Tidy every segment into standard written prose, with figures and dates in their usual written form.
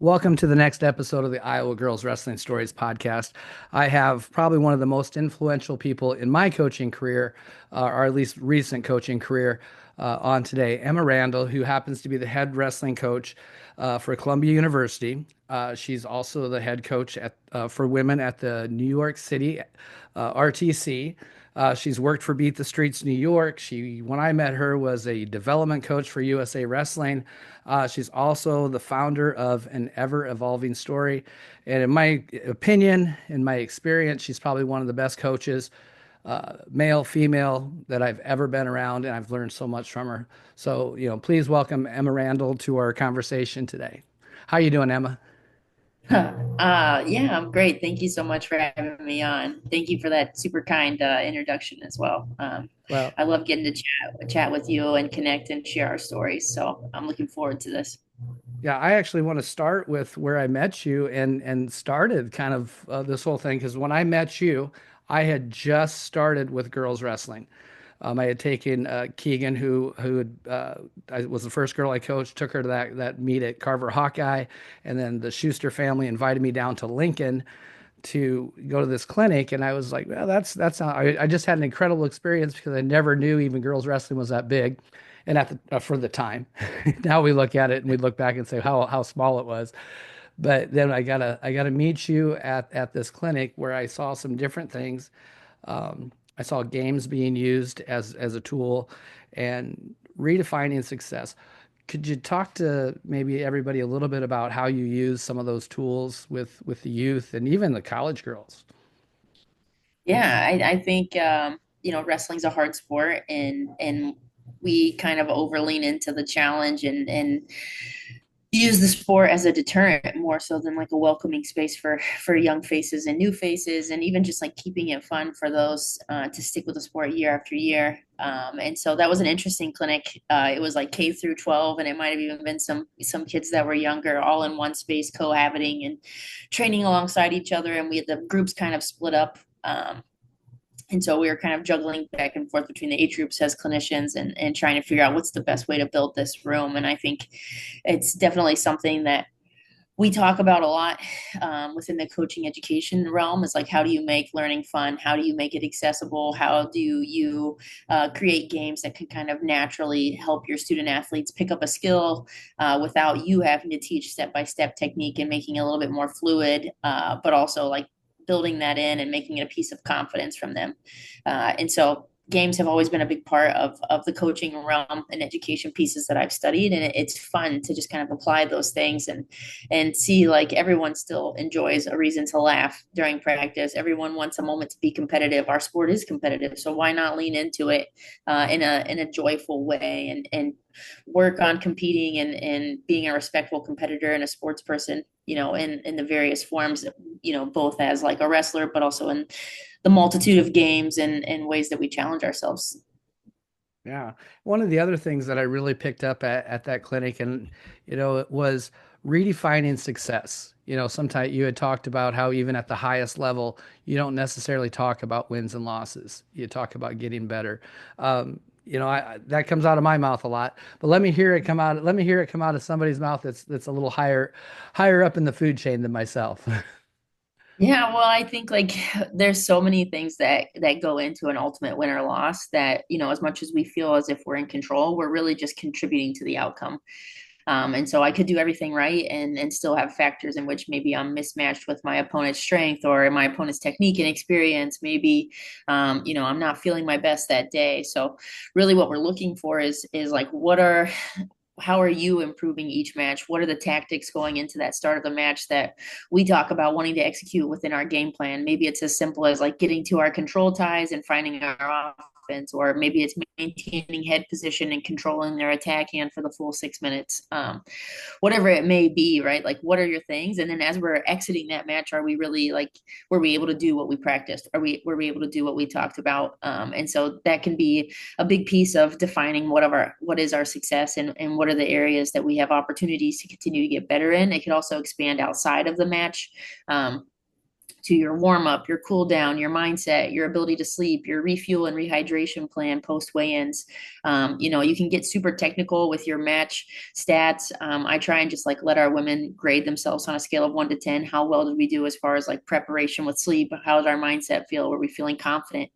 Welcome to the next episode of the Iowa Girls Wrestling Stories podcast. I have probably one of the most influential people in my coaching career, or at least recent coaching career, on today, Emma Randall, who happens to be the head wrestling coach for Columbia University. She's also the head coach for women at the New York City RTC. She's worked for Beat the Streets New York. When I met her, was a development coach for USA Wrestling. She's also the founder of An Ever Evolving Story. And in my opinion, in my experience, she's probably one of the best coaches, male, female, that I've ever been around. And I've learned so much from her. So, please welcome Emma Randall to our conversation today. How you doing, Emma? Yeah, I'm great. Thank you so much for having me on. Thank you for that super kind introduction as well. Well, I love getting to chat with you and connect and share our stories. So I'm looking forward to this. yeah, I actually want to start with where I met you and started kind of this whole thing because when I met you, I had just started with girls wrestling. I had taken Keegan, I was the first girl I coached, took her to that meet at Carver Hawkeye, and then the Schuster family invited me down to Lincoln to go to this clinic, and I was like, well, that's not. I just had an incredible experience because I never knew even girls wrestling was that big, and for the time, now we look at it and we look back and say how small it was. But then I gotta meet you at this clinic where I saw some different things. I saw games being used as a tool and redefining success. Could you talk to maybe everybody a little bit about how you use some of those tools with the youth and even the college girls? Yeah, I think wrestling's a hard sport, and we kind of overlean into the challenge and use the sport as a deterrent more so than like a welcoming space for young faces and new faces, and even just like keeping it fun for those to stick with the sport year after year. And so that was an interesting clinic. It was like K through 12, and it might have even been some kids that were younger, all in one space, cohabiting and training alongside each other. And we had the groups kind of split up. And so we were kind of juggling back and forth between the age groups as clinicians and trying to figure out what's the best way to build this room. And I think it's definitely something that we talk about a lot within the coaching education realm. Is like, how do you make learning fun? How do you make it accessible? How do you create games that can kind of naturally help your student athletes pick up a skill without you having to teach step-by-step technique, and making it a little bit more fluid, but also like building that in and making it a piece of confidence from them. And so games have always been a big part of the coaching realm and education pieces that I've studied. And it's fun to just kind of apply those things and see like everyone still enjoys a reason to laugh during practice. Everyone wants a moment to be competitive. Our sport is competitive. So why not lean into it in a joyful way and work on competing and being a respectful competitor and a sports person, in the various forms, both as like a wrestler, but also in the multitude of games and ways that we challenge ourselves. Yeah. One of the other things that I really picked up at that clinic and it was redefining success. Sometimes you had talked about how even at the highest level, you don't necessarily talk about wins and losses. You talk about getting better. That comes out of my mouth a lot, but let me hear it come out. Let me hear it come out of somebody's mouth that's a little higher up in the food chain than myself. Yeah, well, I think like there's so many things that go into an ultimate win or loss that, as much as we feel as if we're in control, we're really just contributing to the outcome. And so I could do everything right and still have factors in which maybe I'm mismatched with my opponent's strength or my opponent's technique and experience. Maybe, I'm not feeling my best that day. So really what we're looking for is like, how are you improving each match? What are the tactics going into that start of the match that we talk about wanting to execute within our game plan? Maybe it's as simple as like getting to our control ties and finding our offense, or maybe it's maintaining head position and controlling their attack hand for the full 6 minutes. Whatever it may be, right? Like, what are your things? And then as we're exiting that match, are we really like, were we able to do what we practiced? Were we able to do what we talked about? And so that can be a big piece of defining what is our success and what are the areas that we have opportunities to continue to get better in. It can also expand outside of the match. to your warm up, your cool down, your mindset, your ability to sleep, your refuel and rehydration plan post weigh-ins. You can get super technical with your match stats. I try and just like let our women grade themselves on a scale of 1 to 10. How well did we do as far as like preparation with sleep? How did our mindset feel? Were we feeling confident?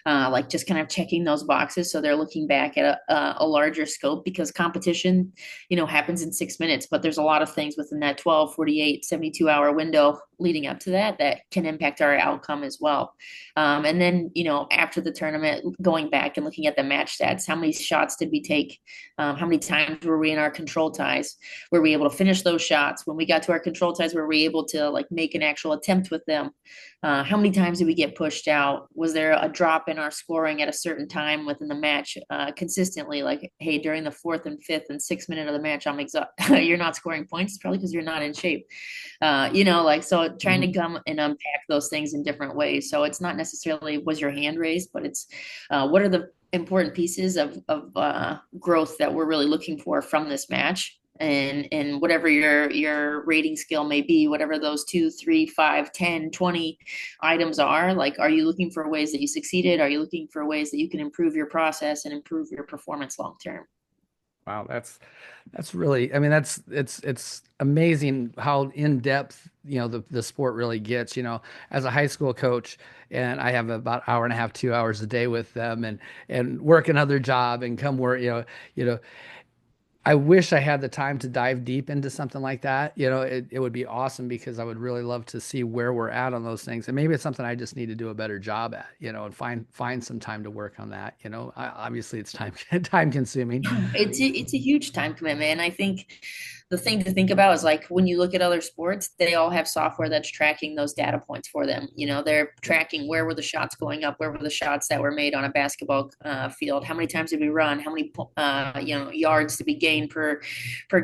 Like just kind of checking those boxes so they're looking back at a larger scope, because competition happens in 6 minutes, but there's a lot of things within that 12, 48, 72 hour window leading up to that can impact our outcome as well. And then after the tournament, going back and looking at the match stats, how many shots did we take? How many times were we in our control ties? Were we able to finish those shots? When we got to our control ties, were we able to like make an actual attempt with them? How many times did we get pushed out? Was there a drop in our scoring at a certain time within the match consistently? Like, hey, during the fourth and fifth and 6 minute of the match, I'm exhausted. You're not scoring points. It's probably because you're not in shape. So trying to Mhm. come and unpack those things in different ways. So it's not necessarily was your hand raised, but it's what are the important pieces of growth that we're really looking for from this match, and whatever your rating scale may be, whatever those 2, 3, 5, 10, 20 items are, like, are you looking for ways that you succeeded? Are you looking for ways that you can improve your process and improve your performance long term? Wow, that's really, I mean, it's amazing how in depth, the sport really gets, as a high school coach, and I have about hour and a half, 2 hours a day with them and work another job and come work, I wish I had the time to dive deep into something like that. It would be awesome because I would really love to see where we're at on those things. And maybe it's something I just need to do a better job at, and find some time to work on that. Obviously it's time consuming. It's a huge time commitment, and I think the thing to think about is like when you look at other sports, they all have software that's tracking those data points for them. They're tracking where were the shots going up, where were the shots that were made on a basketball field, how many times did we run, how many yards did we gain per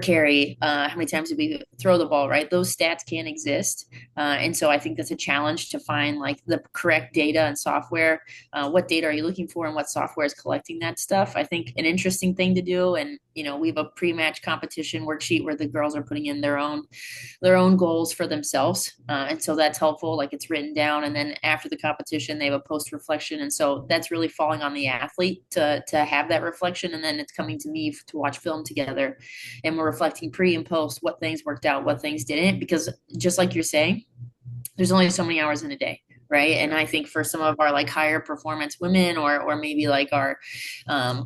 carry, how many times did we throw the ball, right? Those stats can't exist, and so I think that's a challenge to find like the correct data and software. What data are you looking for, and what software is collecting that stuff? I think an interesting thing to do, and we have a pre-match competition worksheet where the girls are putting in their own goals for themselves, and so that's helpful. Like it's written down, and then after the competition, they have a post reflection, and so that's really falling on the athlete to have that reflection, and then it's coming to me to watch film together, and we're reflecting pre and post what things worked out, what things didn't, because just like you're saying, there's only so many hours in a day, right? And Yeah. I think for some of our like higher performance women, or maybe like our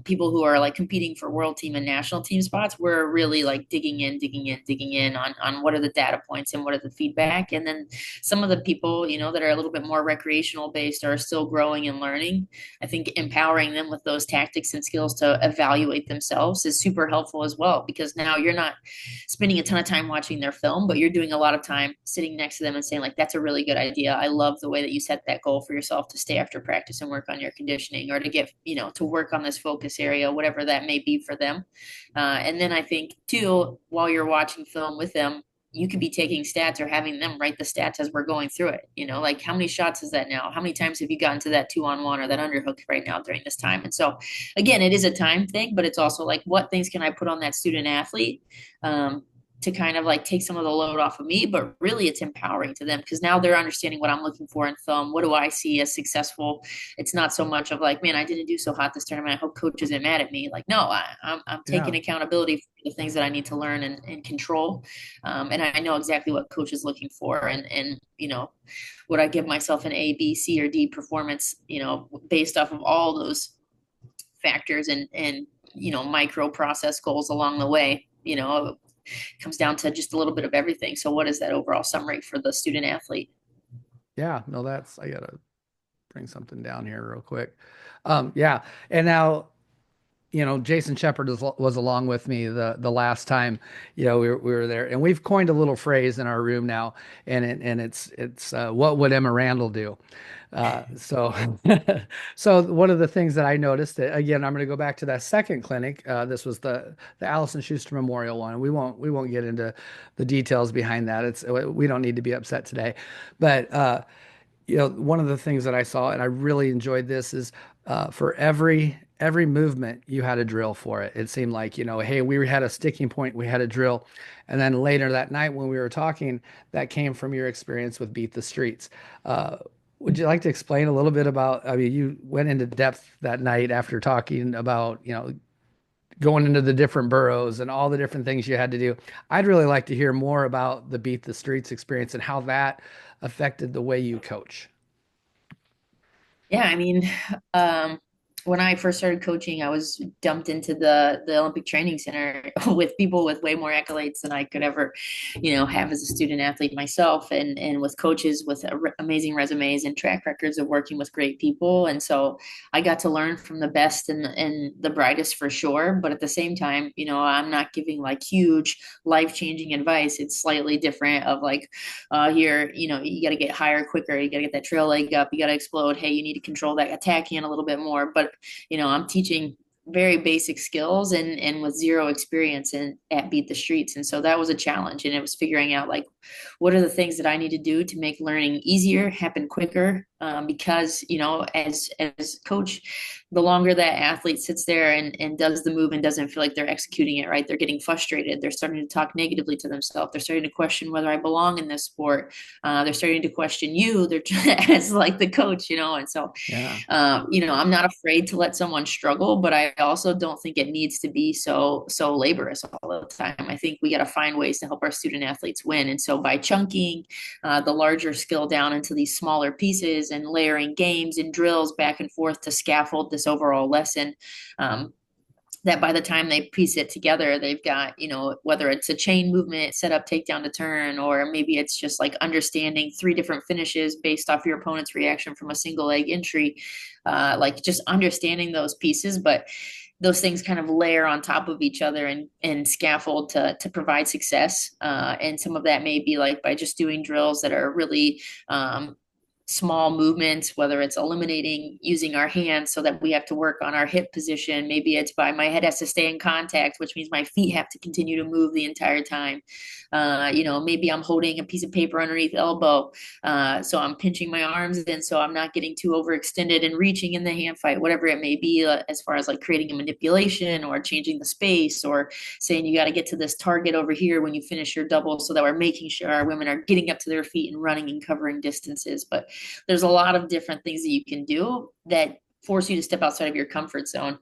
people who are like competing for world team and national team spots, we're really like digging in on what are the data points and what are the feedback. And then some of the people that are a little bit more recreational based are still growing and learning. I think empowering them with those tactics and skills to evaluate themselves is super helpful as well, because now you're not spending a ton of time watching their film, but you're doing a lot of time sitting next to them and saying like, that's a really good idea. I love the way that you set that goal for yourself to stay after practice and work on your conditioning, or to get, to work on this focus area, whatever that may be for them. And then I think too, while you're watching film with them, you could be taking stats or having them write the stats as we're going through it. Like how many shots is that now? How many times have you gotten to that 2-on-1 or that underhook right now during this time? And so again, it is a time thing, but it's also like, what things can I put on that student athlete um, to kind of like take some of the load off of me, but really it's empowering to them, because now they're understanding what I'm looking for in film. What do I see as successful? It's not so much of like, man, I didn't do so hot this tournament, I hope coach isn't mad at me. Like, no, I'm Yeah. taking accountability for the things that I need to learn and control. And I know exactly what coach is looking for. And would I give myself an A, B, C, or D performance, based off of all those factors and micro process goals along the way. It comes down to just a little bit of everything. So what is that overall summary for the student athlete? Yeah. No, I gotta bring something down here real quick. Yeah. And now, Jason Shepard was along with me the last time, we were there, and we've coined a little phrase in our room now, and it's what would Emma Randall do? So, so one of the things that I noticed, again, I'm going to go back to that second clinic. This was the Allison Schuster Memorial one. We won't get into the details behind that. We don't need to be upset today, but one of the things that I saw, and I really enjoyed this, is for every every movement you had a drill for it. It seemed like, hey, we had a sticking point, we had a drill. And then later that night when we were talking, that came from your experience with Beat the Streets. Uh, would you like to explain a little bit about, I mean, you went into depth that night after talking about, going into the different boroughs and all the different things you had to do. I'd really like to hear more about the Beat the Streets experience and how that affected the way you coach. Yeah, I mean, um, when I first started coaching, I was dumped into the Olympic Training Center with people with way more accolades than I could ever, have as a student athlete myself, and with coaches with amazing resumes and track records of working with great people. And so I got to learn from the best and the brightest for sure. But at the same time, I'm not giving like huge life-changing advice. It's slightly different of like, here, you got to get higher quicker. You got to get that trail leg up. You got to explode. Hey, you need to control that attack hand a little bit more. But, I'm teaching very basic skills and with zero experience at Beat the Streets. And so that was a challenge. And it was figuring out like, what are the things that I need to do to make learning easier, happen quicker? Because, as coach, the longer that athlete sits there and does the move and doesn't feel like they're executing it right, they're getting frustrated. They're starting to talk negatively to themselves. They're starting to question whether I belong in this sport. They're starting to question you. They're as like the coach, and so Yeah. I'm not afraid to let someone struggle, but I also don't think it needs to be so laborious all the time. I think we got to find ways to help our student athletes win. And so by chunking the larger skill down into these smaller pieces and layering games and drills back and forth to scaffold this overall lesson, that by the time they piece it together, they've got, whether it's a chain movement, set up, takedown to turn, or maybe it's just like understanding three different finishes based off your opponent's reaction from a single leg entry, like just understanding those pieces. But those things kind of layer on top of each other and scaffold to provide success. And some of that may be like by just doing drills that are really small movements, whether it's eliminating using our hands so that we have to work on our hip position. Maybe it's by my head has to stay in contact, which means my feet have to continue to move the entire time. Maybe I'm holding a piece of paper underneath elbow. So I'm pinching my arms in so I'm not getting too overextended and reaching in the hand fight, whatever it may be, as far as like creating a manipulation or changing the space or saying you got to get to this target over here when you finish your double so that we're making sure our women are getting up to their feet and running and covering distances. But there's a lot of different things that you can do that force you to step outside of your comfort zone.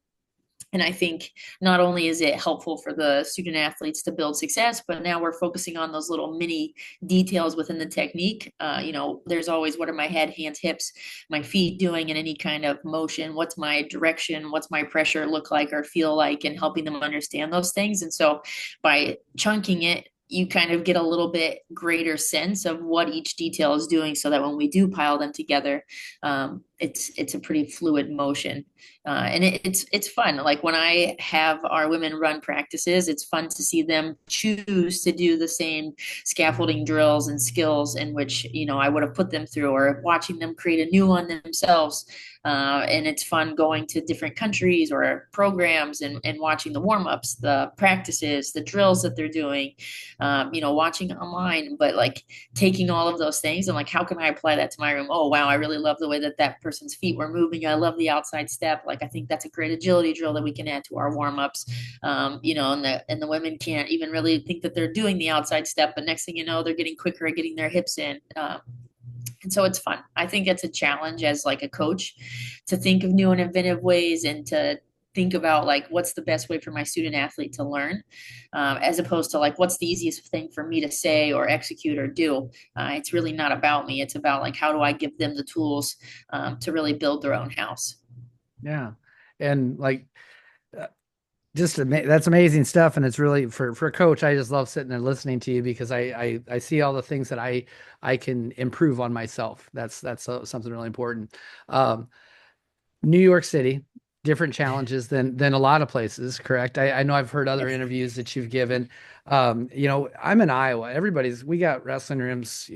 And I think not only is it helpful for the student athletes to build success, but now we're focusing on those little mini details within the technique. There's always what are my head, hands, hips, my feet doing in any kind of motion? What's my direction? What's my pressure look like or feel like? And helping them understand those things. And so by chunking it, you kind of get a little bit greater sense of what each detail is doing so that when we do pile them together, it's a pretty fluid motion. And it's fun. Like when I have our women run practices, it's fun to see them choose to do the same scaffolding drills and skills in which, I would have put them through, or watching them create a new one themselves. And it's fun going to different countries or programs and watching the warm-ups, the practices, the drills that they're doing, watching online, but like taking all of those things and like, how can I apply that to my room? Oh, wow, I really love the way that person's feet were moving. I love the outside step. Like, I think that's a great agility drill that we can add to our warm-ups. And the women can't even really think that they're doing the outside step, but next thing you know, they're getting quicker at getting their hips in. And so it's fun. I think it's a challenge as like a coach to think of new and inventive ways and to think about like what's the best way for my student athlete to learn, as opposed to like what's the easiest thing for me to say or execute or do. It's really not about me. It's about like how do I give them the tools to really build their own house. Yeah. And like, uh, that's amazing stuff. And it's really for a coach, I just love sitting and listening to you because I see all the things that I can improve on myself. That's something really important. Um, New York City, different challenges than a lot of places, correct? I know I've heard other Yes. interviews that you've given. I'm in Iowa. We got wrestling rooms,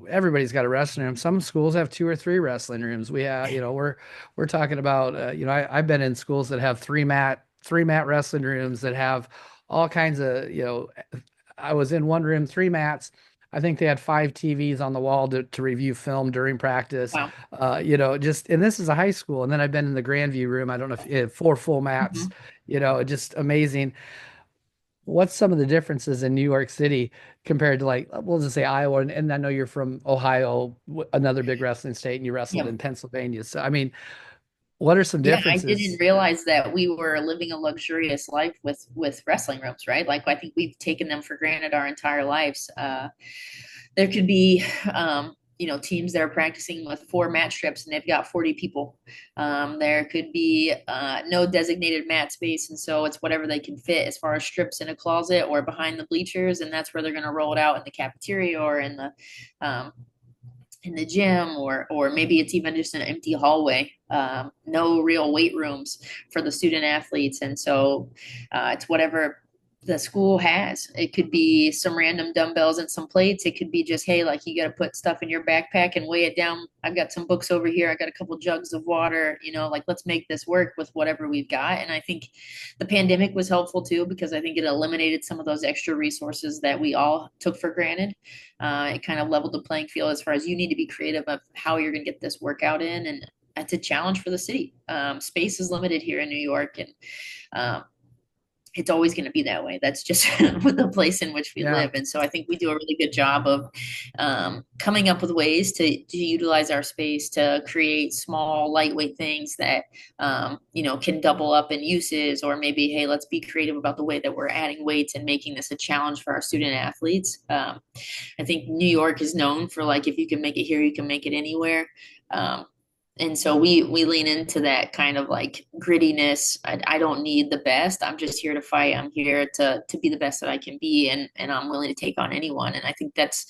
everybody's got a wrestling room. Some schools have two or three wrestling rooms. We have, we're talking about, I've been in schools that have three mat wrestling rooms that have all kinds of, I was in one room, three mats, I think they had 5 TVs on the wall to review film during practice. Wow. Just, and this is a high school. And then I've been in the Grandview room. I don't know if it had 4 full mats, Mhm. just amazing. What's some of the differences in New York City compared to, like, we'll just say Iowa? And I know you're from Ohio, another big wrestling state, and you wrestled Yep. in Pennsylvania. So, I mean, what are some Yeah, I didn't differences? realize that we were living a luxurious life with wrestling rooms, right? Like I think we've taken them for granted our entire lives. There could be, teams that are practicing with 4 mat strips and they've got 40 people. There could be no designated mat space, and so it's whatever they can fit as far as strips in a closet or behind the bleachers, and that's where they're going to roll it out in the cafeteria or um, in the gym, or maybe it's even just an empty hallway. No real weight rooms for the student athletes, and so it's whatever the school has. It could be some random dumbbells and some plates. It could be just, hey, like you got to put stuff in your backpack and weigh it down. I've got some books over here. I got a couple jugs of water. Like let's make this work with whatever we've got. And I think the pandemic was helpful too, because I think it eliminated some of those extra resources that we all took for granted. It kind of leveled the playing field as far as you need to be creative of how you're going to get this workout in. And it's a challenge for the city. Space is limited here in New York, and um, it's always going to be that way. That's just with the place in which we Yeah. live. And so I think we do a really good job of coming up with ways to utilize our space to create small, lightweight things that, can double up in uses, or maybe, hey, let's be creative about the way that we're adding weights and making this a challenge for our student athletes. I think New York is known for, like, if you can make it here, you can make it anywhere. Um, and so we lean into that kind of like grittiness. I don't need the best. I'm just here to fight. I'm here to be the best that I can be, and I'm willing to take on anyone. And I think that's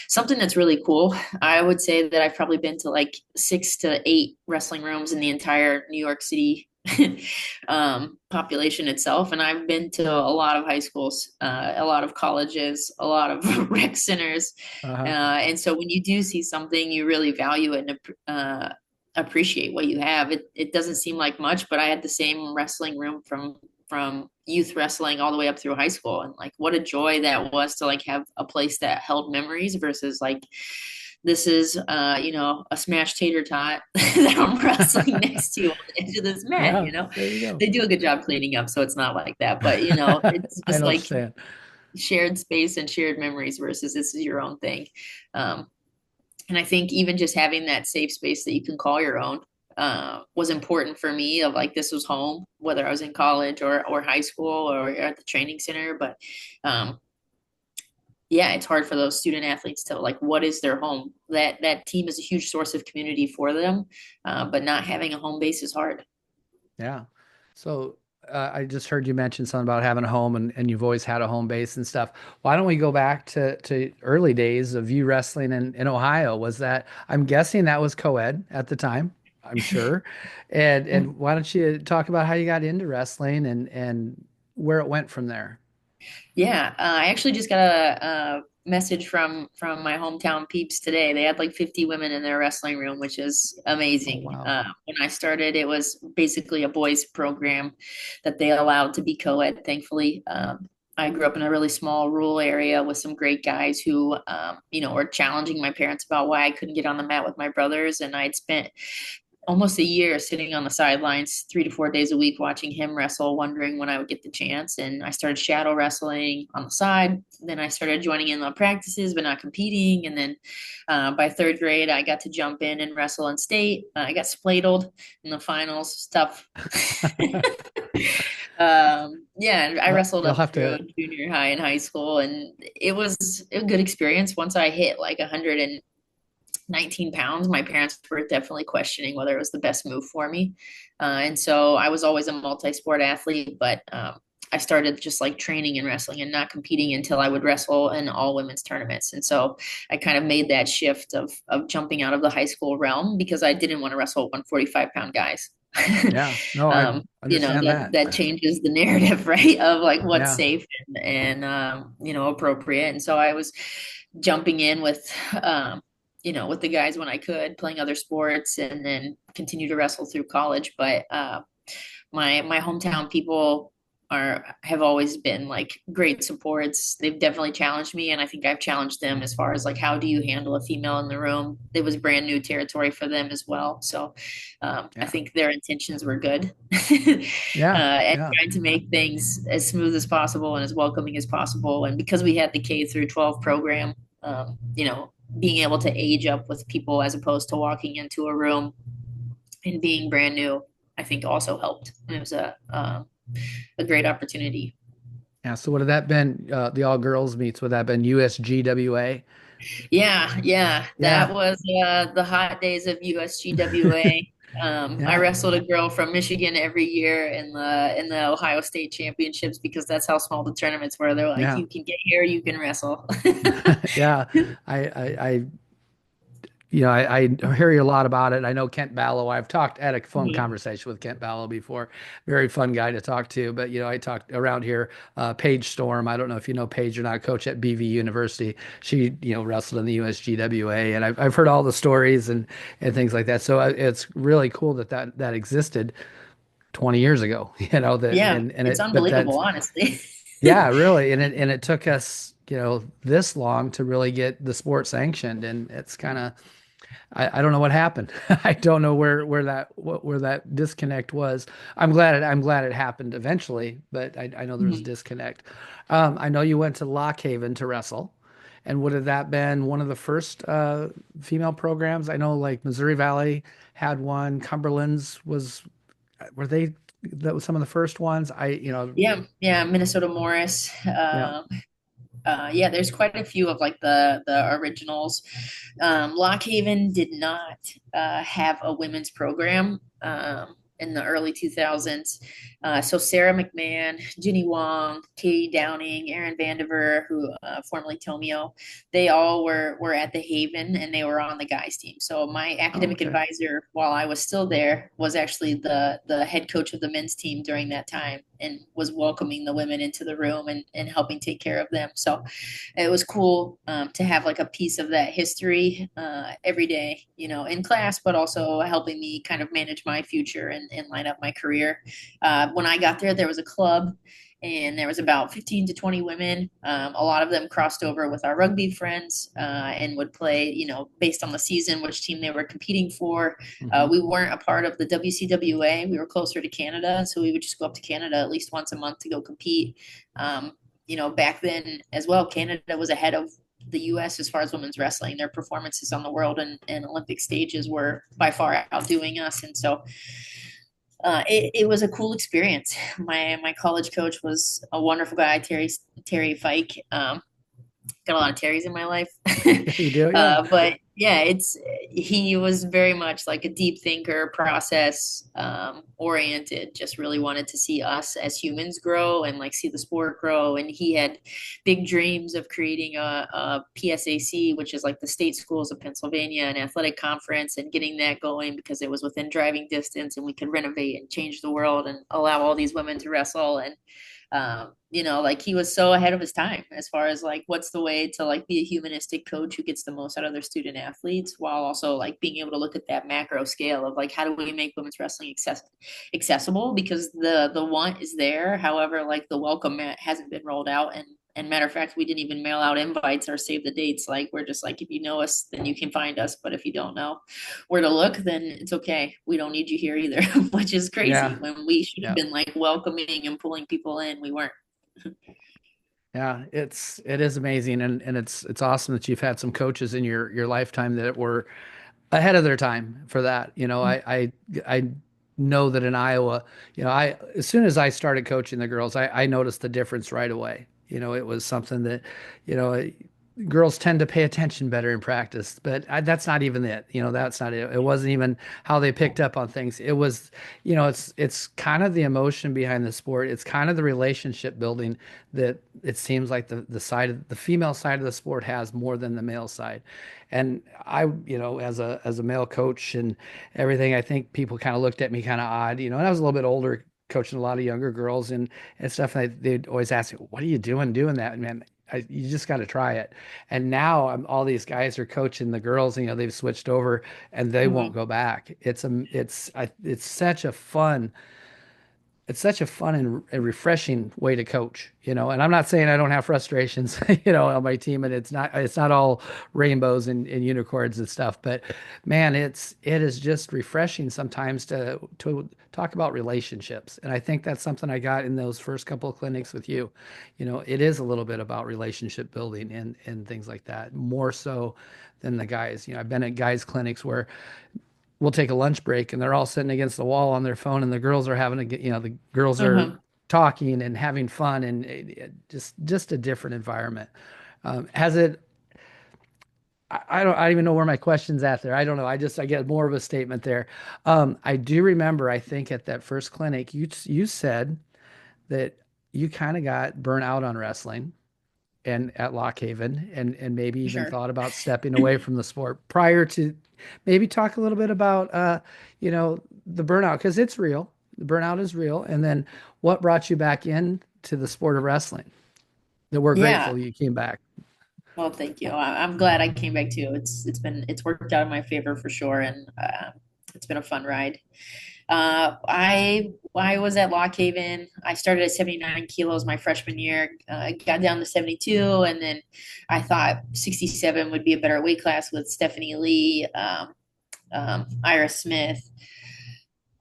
something that's really cool. I would say that I've probably been to like 6 to 8 wrestling rooms in the entire New York City population itself. And I've been to a lot of high schools, a lot of colleges, a lot of rec centers. Uh-huh. And so when you do see something, you really value it and appreciate what you have. It doesn't seem like much, but I had the same wrestling room from youth wrestling all the way up through high school, and like what a joy that was to like have a place that held memories versus like this is a smashed tater tot that I'm wrestling next to on the edge of this mat. Yeah, there you go. They do a good job cleaning up, so it's not like that, but it's I just know what you're like saying. shared space and shared memories versus this is your own thing. um, and I think even just having that safe space that you can call your own was important for me, of like this was home, whether I was in college or high school or at the training center. But um, yeah, it's hard for those student athletes to like, what is their home? That team is a huge source of community for them, but not having a home base is hard. Yeah. So I just heard you mention something about having a home, and you've always had a home base and stuff. Why don't we go back to early days of you wrestling in Ohio? Was that, I'm guessing that was co-ed at the time, I'm sure. And why don't you talk about how you got into wrestling and where it went from there? Yeah, I actually just got a message from my hometown peeps today. They had like 50 women in their wrestling room, which is Oh, amazing. wow. When I started, it was basically a boys program that they allowed to be co-ed, thankfully. I grew up in a really small rural area with some great guys who, were challenging my parents about why I couldn't get on the mat with my brothers. And I'd spent almost a year sitting on the sidelines 3 to 4 days a week watching him wrestle, wondering when I would get the chance. And I started shadow wrestling on the side. Then I started joining in the practices, but not competing. And then by third grade, I got to jump in and wrestle in state. I got spladled in the finals, stuff. Yeah, I wrestled You'll up have through to, junior high and high school, and it was a good experience. Once I hit like 119 pounds, my parents were definitely questioning whether it was the best move for me. And so I was always a multi-sport athlete, but I started just like training and wrestling and not competing until I would wrestle in all women's tournaments. And so I kind of made that shift of jumping out of the high school realm because I didn't want to wrestle 145-pound guys. yeah, no, I understand That that. that changes the narrative, right? Of like what's Yeah. safe and appropriate. And so I was jumping in with the guys when I could, playing other sports, and then continue to wrestle through college. But my hometown people are have always been like great supports. They've definitely challenged me, and I think I've challenged them as far as like how do you handle a female in the room. It was brand new territory for them as well, so I Yeah. think their intentions were good, Yeah. and Yeah. trying to make things as smooth as possible and as welcoming as possible. And because we had the K through 12 program, being able to age up with people as opposed to walking into a room and being brand new, I think also helped. And it was a great opportunity. Yeah. So would have that been the all girls meets? Would that have been USGWA? Yeah, yeah, that Yeah. was the hot days of USGWA. I Yeah. wrestled a girl from Michigan every year in the Ohio State Championships because that's how small the tournaments were. They're like, Yeah. you can get here, you can wrestle. Yeah. I I hear you a lot about it. I know Kent Ballow. I've talked had a phone Mhm. conversation with Kent Ballow before. Very fun guy to talk to. But I talked around here. Paige Storm. I don't know if you know Paige or not. Coach at BV University. She wrestled in the USGWA, and I've heard all the stories and things like that. So it's really cool that existed 20 years ago. That Yeah, and it's it but unbelievable, that's honestly. yeah, really. And it took us this long to really get the sport sanctioned, and it's kind of I don't know what happened. I don't know where that disconnect was. I'm glad it happened eventually, but I know there was a Mhm. disconnect. I know you went to Lock Haven to wrestle, and would have that been one of the first female programs? I know like Missouri Valley had one. Cumberland's were they that was some of the first ones? Yeah, yeah, Minnesota Morris. Yeah. Yeah, there's quite a few of like the originals. Lock Haven did not have a women's program in the early 2000s. So Sarah McMahon, Ginny Wong, Katie Downing, Aaron Vandiver, who formerly Tomio, they all were at the Haven and they were on the guys team. So my Oh, academic okay. advisor, while I was still there, was actually the head coach of the men's team during that time and was welcoming the women into the room and helping take care of them. So it was cool to have like a piece of that history every day, in class, but also helping me kind of manage my future and line up my career. When I got there, there was a club and there was about 15 to 20 women. A lot of them crossed over with our rugby friends and would play, based on the season, which team they were competing for. Hmm. We weren't a part of the WCWA. We were closer to Canada, so we would just go up to Canada at least once a month to go compete. Um, back then as well, Canada was ahead of the US as far as women's wrestling. Their performances on the world and Olympic stages were by far outdoing us. And so it was a cool experience. My college coach was a wonderful guy, Terry Fike. Got a lot of Terrys in my life. You do, yeah. But yeah, he was very much like a deep thinker, process oriented, just really wanted to see us as humans grow and like see the sport grow. And he had big dreams of creating a PSAC, which is like the state schools of Pennsylvania, an athletic conference, and getting that going because it was within driving distance and we could renovate and change the world and allow all these women to wrestle. And like he was so ahead of his time as far as like what's the way to like be a humanistic coach who gets the most out of their student athletes while also like being able to look at that macro scale of like how do we make women's wrestling accessible because the want is there. However, like the welcome mat hasn't been rolled out and matter of fact, we didn't even mail out invites or save the dates. Like we're just like, if you know us, then you can find us. But if you don't know where to look, then it's okay. We don't need you here either, which is crazy. Yeah. When we should have Yeah. been like welcoming and pulling people in, we weren't. Yeah, it is amazing, and it's awesome that you've had some coaches in your lifetime that were ahead of their time for that. I know that in Iowa, I as soon as I started coaching the girls, I noticed the difference right away. It was something that, you know, girls tend to pay attention better in practice, but that's not even it. That's not it. It wasn't even how they picked up on things. It was, it's kind of the emotion behind the sport. It's kind of the relationship building that it seems like the female side of the sport has more than the male side. And I, as a male coach and everything, I think people kind of looked at me kind of odd, and I was a little bit older, coaching a lot of younger girls and stuff. And they'd always ask me, "What are you doing that?" And man, you just got to try it. And now all these guys are coaching the girls. They've switched over and they won't Mhm. go back. It's such a fun it's such a fun and a refreshing way to coach, you know. And I'm not saying I don't have frustrations, you know, on my team, and it's not all rainbows and unicorns and stuff, but man, it is just refreshing sometimes to talk about relationships. And I think that's something I got in those first couple of clinics with you. You know, it is a little bit about relationship building and things like that, more so than the guys. You know, I've been at guys clinics where we'll take a lunch break and they're all sitting against the wall on their phone and the girls are having a, you know, the girls are Mhm. talking and having fun and just a different environment. Has it, I don't even know where my question's at there. I don't know. I get more of a statement there. I do remember, I think at that first clinic, you said that you kind of got burnt out on wrestling and at Lock Haven and maybe even Sure. thought about stepping away from the sport prior to maybe talk a little bit about you know, the burnout because it's real. The burnout is real. And then what brought you back in to the sport of wrestling? That we're Yeah. grateful you came back. Well, thank you. I'm glad I came back too. It's worked out in my favor for sure, and it's been a fun ride. I was at Lock Haven. I started at 79 kilos my freshman year. Got down to 72, and then I thought 67 would be a better weight class with Stephanie Lee, Ira Smith,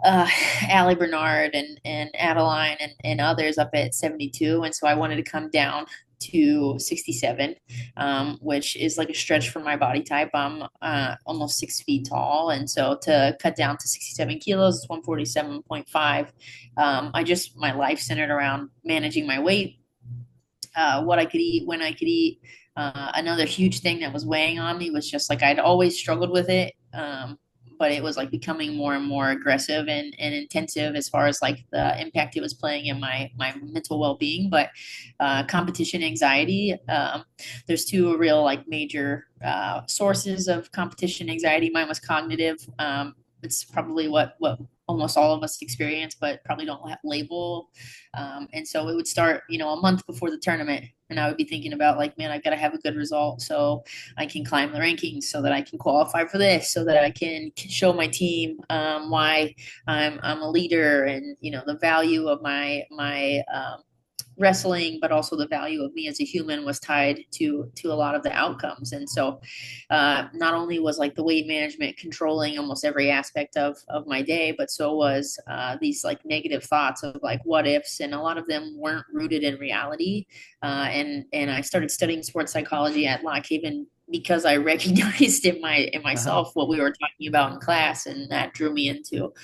uh, Allie Bernard, and Adeline, and others up at 72. And so I wanted to come down to 67, which is like a stretch for my body type. I'm almost 6 feet tall. And so to cut down to 67 kilos, it's 147.5. My life centered around managing my weight, what I could eat, when I could eat. Another huge thing that was weighing on me was just like I'd always struggled with it. But it was like becoming more and more aggressive and intensive as far as like the impact it was playing in my mental well-being. But competition anxiety, there's two real like major sources of competition anxiety. Mine was cognitive. It's probably what almost all of us experience, but probably don't label. And so it would start, a month before the tournament, and I would be thinking about like, man, I've got to have a good result so I can climb the rankings, so that I can qualify for this, so that I can show my team why I'm a leader, and the value of my wrestling, but also the value of me as a human was tied to a lot of the outcomes. And so not only was like the weight management controlling almost every aspect of my day, but so was these like negative thoughts of like what ifs, and a lot of them weren't rooted in reality. And I started studying sports psychology at Lock Haven because I recognized in Uh-huh. myself what we were talking about in class, and that drew me into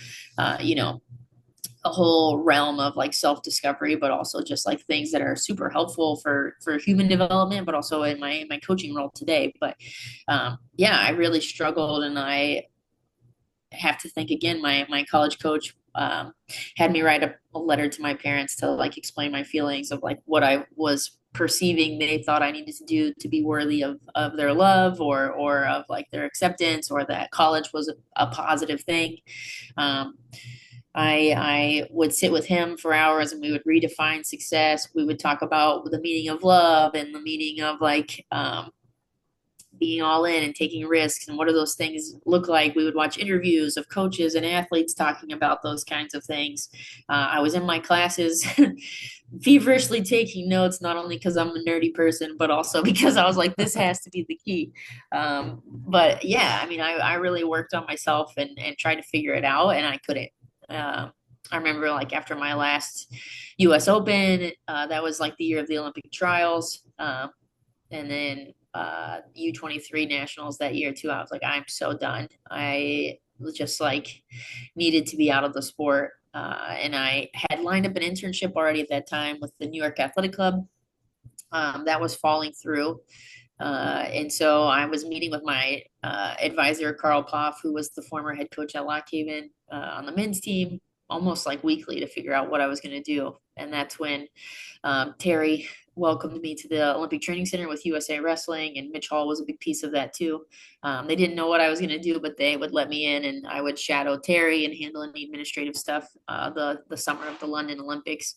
a whole realm of like self discovery, but also just like things that are super helpful for human development, but also in my coaching role today. But yeah, I really struggled, and I have to think again. My college coach had me write a letter to my parents to like explain my feelings of like what I was perceiving they thought I needed to do to be worthy of their love, or of like their acceptance, or that college was a positive thing. Um, I would sit with him for hours, and we would redefine success. We would talk about the meaning of love and the meaning of like being all in and taking risks, and what do those things look like. We would watch interviews of coaches and athletes talking about those kinds of things. I was in my classes feverishly taking notes, not only because I'm a nerdy person, but also because I was like, this has to be the key. But yeah, I mean, I really worked on myself and tried to figure it out, and I couldn't. I remember like after my last US Open, that was like the year of the Olympic trials. And then U23 nationals that year too. I was like, I'm so done. I was just like needed to be out of the sport. And I had lined up an internship already at that time with the New York Athletic Club. That was falling through. And so I was meeting with my advisor, Carl Poff, who was the former head coach at Lock Haven on the men's team, almost like weekly to figure out what I was going to do. And that's when Terry welcomed me to the Olympic Training Center with USA Wrestling, and Mitch Hall was a big piece of that too. They didn't know what I was going to do, but they would let me in, and I would shadow Terry and handle any administrative stuff the summer of the London Olympics.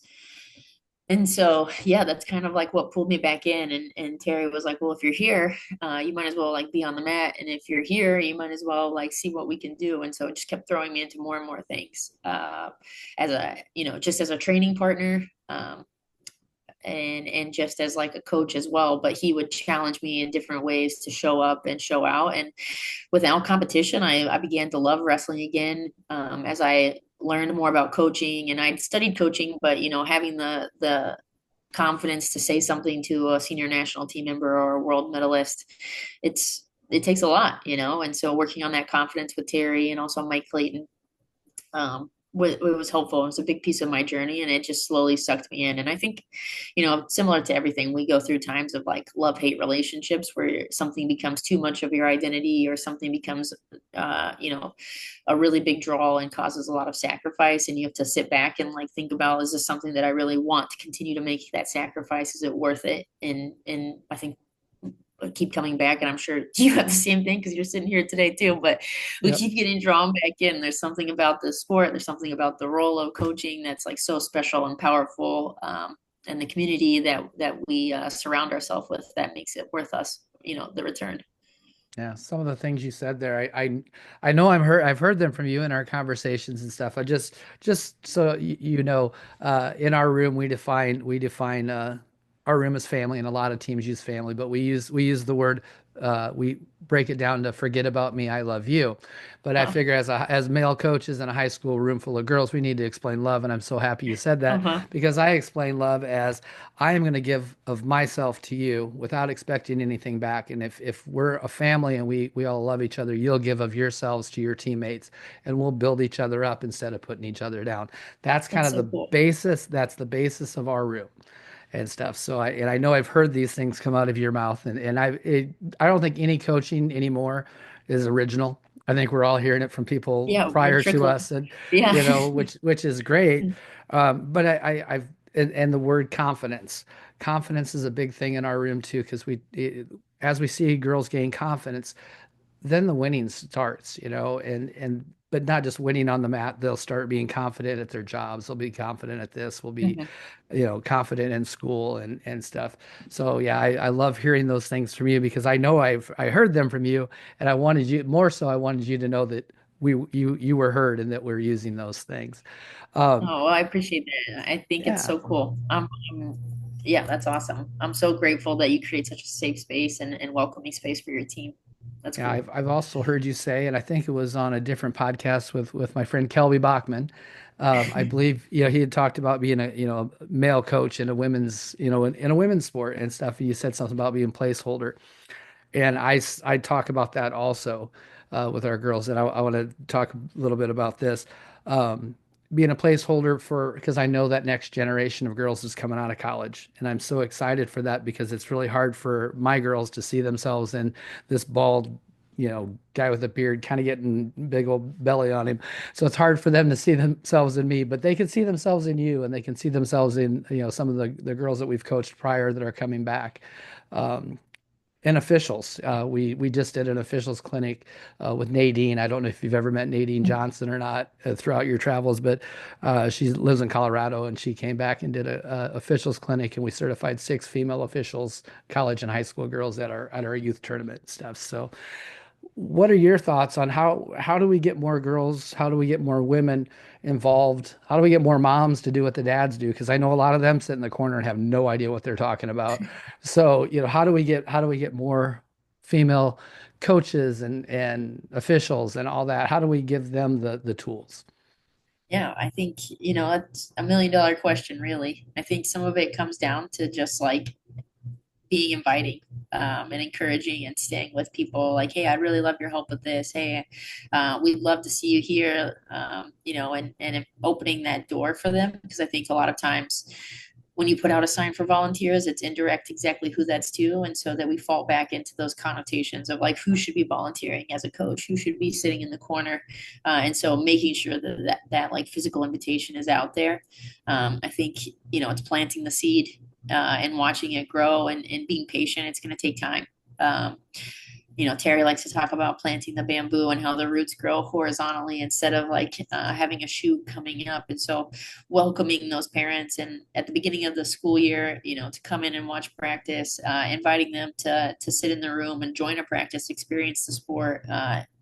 And so, yeah, that's kind of like what pulled me back in. And Terry was like, well, if you're here, you might as well like be on the mat. And if you're here, you might as well like see what we can do. And so it just kept throwing me into more and more things, as a, just as a training partner, and just as like a coach as well. But he would challenge me in different ways to show up and show out. And without competition, I began to love wrestling again, as I learned more about coaching. And I'd studied coaching, but having the confidence to say something to a senior national team member or a world medalist, it takes a lot, and so working on that confidence with Terry and also Mike Clayton, it was helpful. It was a big piece of my journey, and it just slowly sucked me in. And I think, similar to everything, we go through times of like love hate relationships where something becomes too much of your identity, or something becomes, a really big draw and causes a lot of sacrifice. And you have to sit back and like think about, is this something that I really want to continue to make that sacrifice? Is it worth it? And I think keep coming back, and I'm sure you have the same thing because you're sitting here today too, but we Yep. keep getting drawn back in. There's something about the sport, there's something about the role of coaching that's like so special and powerful, and the community that we surround ourselves with, that makes it worth us, the return. Yeah, some of the things you said there, I know I've heard them from you in our conversations and stuff. Just so you know, in our room we define our room as family, and a lot of teams use family, but we use the word, we break it down to forget about me, I love you. But I uh, figure as male coaches in a high school room full of girls, we need to explain love, and I'm so happy you said that uh-huh. because I explain love as I am going to give of myself to you without expecting anything back. And if we're a family and we all love each other, you'll give of yourselves to your teammates, and we'll build each other up instead of putting each other down. That's kind That's of the so cool. basis. That's the basis of our room and stuff. So I know I've heard these things come out of your mouth, and I don't think any coaching anymore is original. I think we're all hearing it from people Yeah, we're prior to trickling. us, and Yeah. which is great. But I've and the word confidence. Confidence is a big thing in our room too, because as we see girls gain confidence, then the winning starts, and but not just winning on the mat. They'll start being confident at their jobs. They'll be confident at this. Will be, Mhm. confident in school and stuff. So yeah, I love hearing those things from you because I know I heard them from you, and I wanted you more so. I wanted you to know that you were heard and that we're using those things. Um, Oh, well, I appreciate that. I think it's yeah. so cool. Yeah, that's awesome. I'm so grateful that you create such a safe space and welcoming space for your team. That's Yeah, cool. I've also heard you say, and I think it was on a different podcast with my friend Kelby Bachman. I believe he had talked about being a male coach in a women's in a women's sport and stuff. And you said something about being placeholder, and I talk about that also with our girls, and I want to talk a little bit about this. Um, Being a placeholder for because I know that next generation of girls is coming out of college, and I'm so excited for that because it's really hard for my girls to see themselves in this bald, guy with a beard, kind of getting big old belly on him. So it's hard for them to see themselves in me, but they can see themselves in you, and they can see themselves in some of the girls that we've coached prior that are coming back. Um, and officials. We just did an officials clinic with Nadine. I don't know if you've ever met Nadine Johnson or not throughout your travels, but she lives in Colorado, and she came back and did a officials clinic, and we certified 6 female officials, college and high school girls at our youth tournament and stuff. So what are your thoughts on how do we get more girls? How do we get more women involved? How do we get more moms to do what the dads do? Because I know a lot of them sit in the corner and have no idea what they're talking about. So, how do we get more female coaches and officials and all that? How do we give them the tools? Yeah, I think, it's $1 million question, really. I think some of it comes down to just like being inviting, and encouraging and staying with people like, hey, I'd really love your help with this. Hey, we'd love to see you here, and opening that door for them. Because I think a lot of times when you put out a sign for volunteers, it's indirect exactly who that's to. And so that we fall back into those connotations of like, who should be volunteering as a coach, who should be sitting in the corner. And so making sure that like physical invitation is out there. I think, it's planting the seed, and watching it grow, and being patient. It's going to take time. Um, Terry likes to talk about planting the bamboo and how the roots grow horizontally instead of like having a shoot coming up. And so welcoming those parents and at the beginning of the school year, to come in and watch practice, inviting them to sit in the room and join a practice, experience the sport.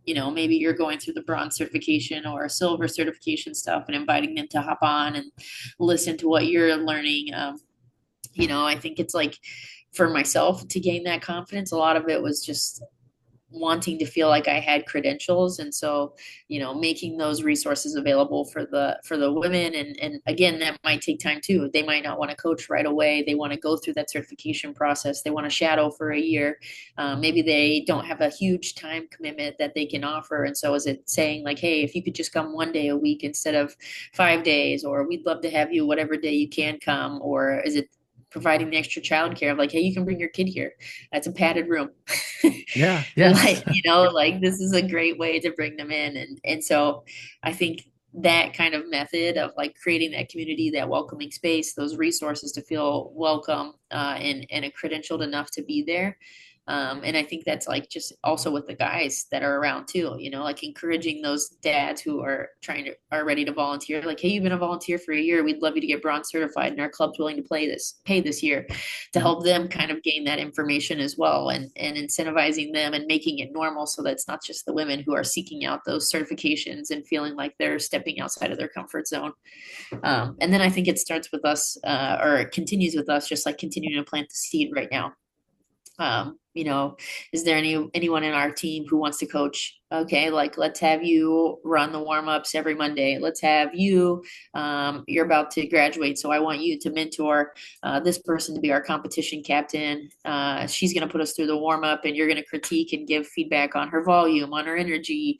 Maybe you're going through the bronze certification or silver certification stuff and inviting them to hop on and listen to what you're learning. I think it's like for myself to gain that confidence, a lot of it was just wanting to feel like I had credentials. And so, making those resources available for the women. And again, that might take time too. They might not want to coach right away. They want to go through that certification process. They want to shadow for a year. Maybe they don't have a huge time commitment that they can offer. And so is it saying like, hey, if you could just come one day a week instead of 5 days, or we'd love to have you whatever day you can come, or is it providing the extra childcare of like, hey, you can bring your kid here. That's a padded room. Yeah, yeah. Like this is a great way to bring them in. And so I think that kind of method of like creating that community, that welcoming space, those resources to feel welcome and credentialed enough to be there. And I think that's like just also with the guys that are around too, like encouraging those dads who are ready to volunteer. Like, hey, you've been a volunteer for a year. We'd love you to get bronze certified, and our club's willing to pay this year, to Mhm. help them kind of gain that information as well, and incentivizing them and making it normal so that it's not just the women who are seeking out those certifications and feeling like they're stepping outside of their comfort zone. And then I think it starts with us, or it continues with us, just like continuing to plant the seed right now. Is there anyone in our team who wants to coach? Okay, like let's have you run the warm-ups every Monday. Let's have you, you're about to graduate, so I want you to mentor this person to be our competition captain. She's going to put us through the warm-up, and you're going to critique and give feedback on her volume, on her energy,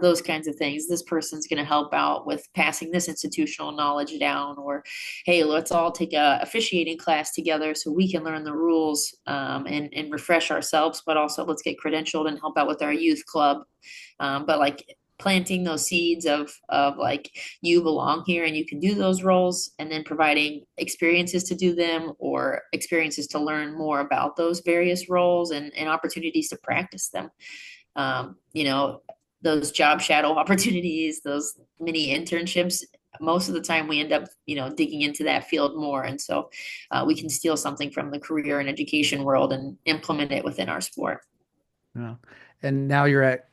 those kinds of things. This person's going to help out with passing this institutional knowledge down, or hey, let's all take a officiating class together so we can learn the rules, and refresh ourselves, but also let's get credentialed and help out with our youth club. But like planting those seeds of like you belong here and you can do those roles, and then providing experiences to do them, or experiences to learn more about those various roles, and opportunities to practice them. Those job shadow opportunities, those mini internships, most of the time we end up digging into that field more, and so we can steal something from the career and education world and implement it within our sport. Yeah. And now you're at,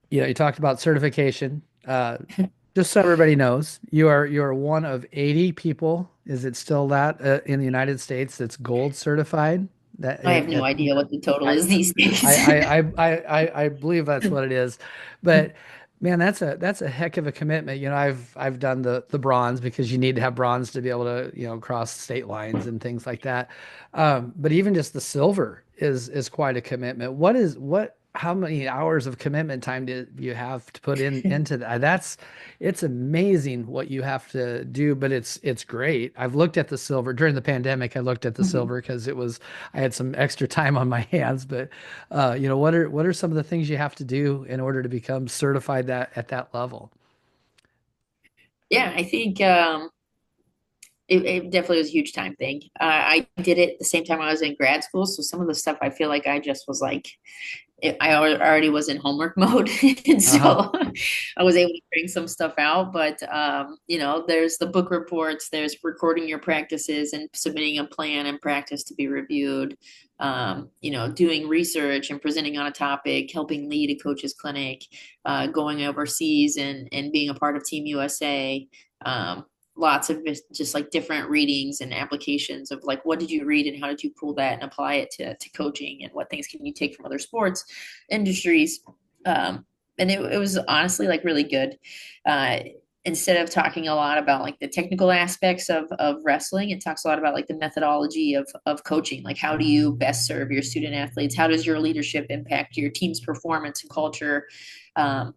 you talked about certification. Just so everybody knows, you are one of 80 people. Is it still that in the United States that's gold certified? That I have no idea what the total is these days. I believe that's what it is. But man, that's a heck of a commitment. I've done the bronze because you need to have bronze to be able to, cross state lines and things like that. But even just the silver is quite a commitment. How many hours of commitment time do you have to put into that? It's amazing what you have to do, but it's great. I've looked at the silver during the pandemic. I looked at the Mhm. silver because I had some extra time on my hands. But what are some of the things you have to do in order to become certified that at that level? Yeah, I think it definitely was a huge time thing. I did it the same time I was in grad school, so some of the stuff I feel like I just was like I already was in homework mode, and Uh-huh. so I was able to bring some stuff out. But there's the book reports, there's recording your practices and submitting a plan and practice to be reviewed. Doing research and presenting on a topic, helping lead a coach's clinic, going overseas and being a part of Team USA. Lots of just like different readings and applications of like what did you read and how did you pull that and apply it to coaching, and what things can you take from other sports industries. And it was honestly like really good. uh, Instead of talking a lot about like the technical aspects of wrestling, it talks a lot about like the methodology of coaching. Like how do you best serve your student athletes, how does your leadership impact your team's performance and culture. um,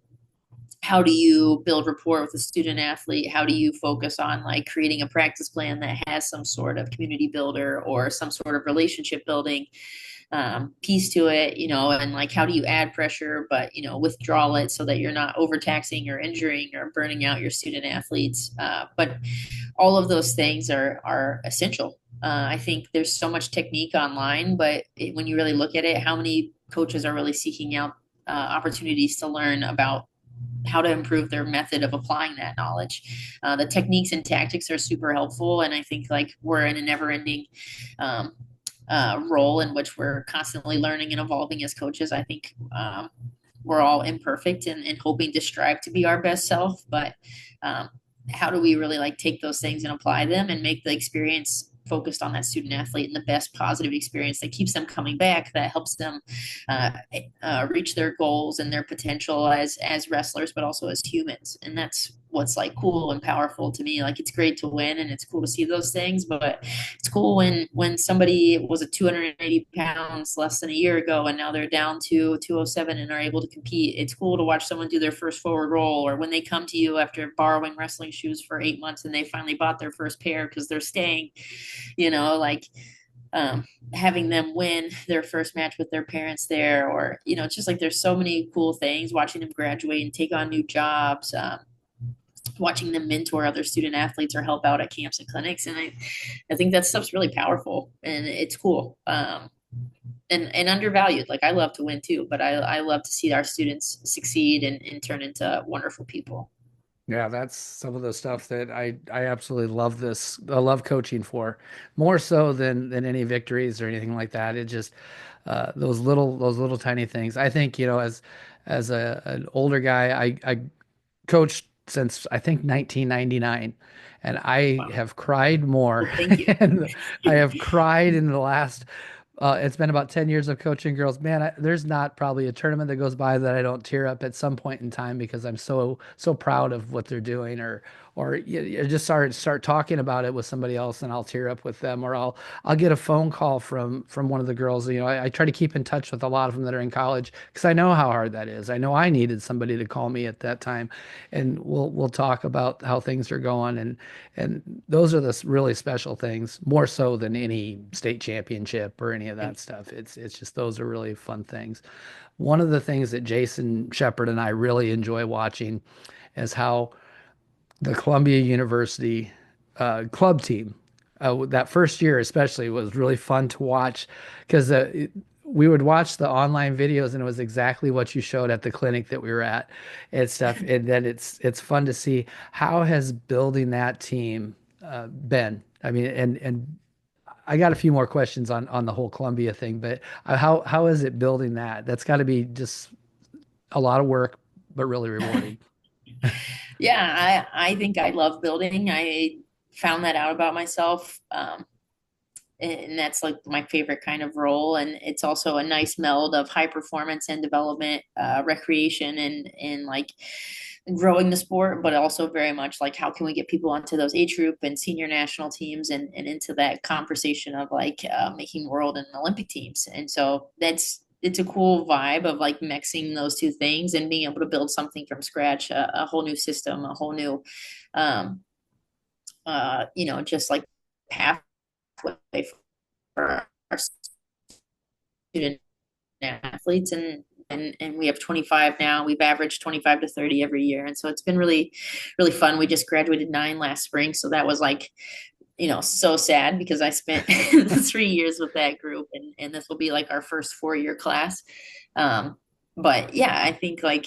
how do you build rapport with a student athlete? How do you focus on like creating a practice plan that has some sort of community builder or some sort of relationship building piece to it, and like how do you add pressure, but withdraw it so that you're not overtaxing or injuring or burning out your student athletes. But all of those things are essential. I think there's so much technique online, but when you really look at it, how many coaches are really seeking out opportunities to learn about how to improve their method of applying that knowledge? The techniques and tactics are super helpful, and I think like we're in a never-ending um, role in which we're constantly learning and evolving as coaches. I think we're all imperfect and hoping to strive to be our best self, but um, how do we really like take those things and apply them and make the experience focused on that student athlete and the best positive experience that keeps them coming back, that helps them uh, reach their goals and their potential as wrestlers, but also as humans. And that's what's like cool and powerful to me. Like it's great to win and it's cool to see those things, but it's cool when somebody was at 280 pounds less than a year ago and now they're down to 207 and are able to compete. It's cool to watch someone do their first forward roll, or when they come to you after borrowing wrestling shoes for 8 months and they finally bought their first pair because they're staying, like having them win their first match with their parents there, or it's just like there's so many cool things, watching them graduate and take on new jobs, watching them mentor other student athletes or help out at camps and clinics. And I think that stuff's really powerful and it's cool. And undervalued. Like I love to win too, but I love to see our students succeed and turn into wonderful people. Yeah, that's some of the stuff that I absolutely love this. I love coaching for more so than any victories or anything like that. It just those little tiny things. I think, as an older guy, I coached since I think 1999, and I Wow. have cried more Well, thank you. and I have cried in the last it's been about 10 years of coaching girls. Man, there's not probably a tournament that goes by that I don't tear up at some point in time because I'm so proud of what they're doing, or you just start talking about it with somebody else and I'll tear up with them, or I'll get a phone call from one of the girls. I try to keep in touch with a lot of them that are in college because I know how hard that is. I know I needed somebody to call me at that time, and we'll talk about how things are going, and those are the really special things, more so than any state championship or any of that stuff. It's just those are really fun things. One of the things that Jason Shepard and I really enjoy watching is how the Columbia University club team, that first year especially, was really fun to watch because we would watch the online videos and it was exactly what you showed at the clinic that we were at and stuff. And then it's fun to see how has building that team been. I mean, and I got a few more questions on the whole Columbia thing, but how is it building that? That's got to be just a lot of work, but really rewarding. Yeah, I think I love building. I found that out about myself. And that's like my favorite kind of role. And it's also a nice meld of high performance and development, recreation and like growing the sport, but also very much like how can we get people onto those age group and senior national teams and into that conversation of like making world and Olympic teams. And so it's a cool vibe of like mixing those two things and being able to build something from scratch, a whole new system, a whole new, um, just like pathway for our student athletes. And we have 25 now. We've averaged 25 to 30 every year. And so it's been really, really fun. We just graduated 9 last spring. So that was like, so sad because I spent 3 years with that group and this will be like our first 4-year class. Um, but yeah, I think like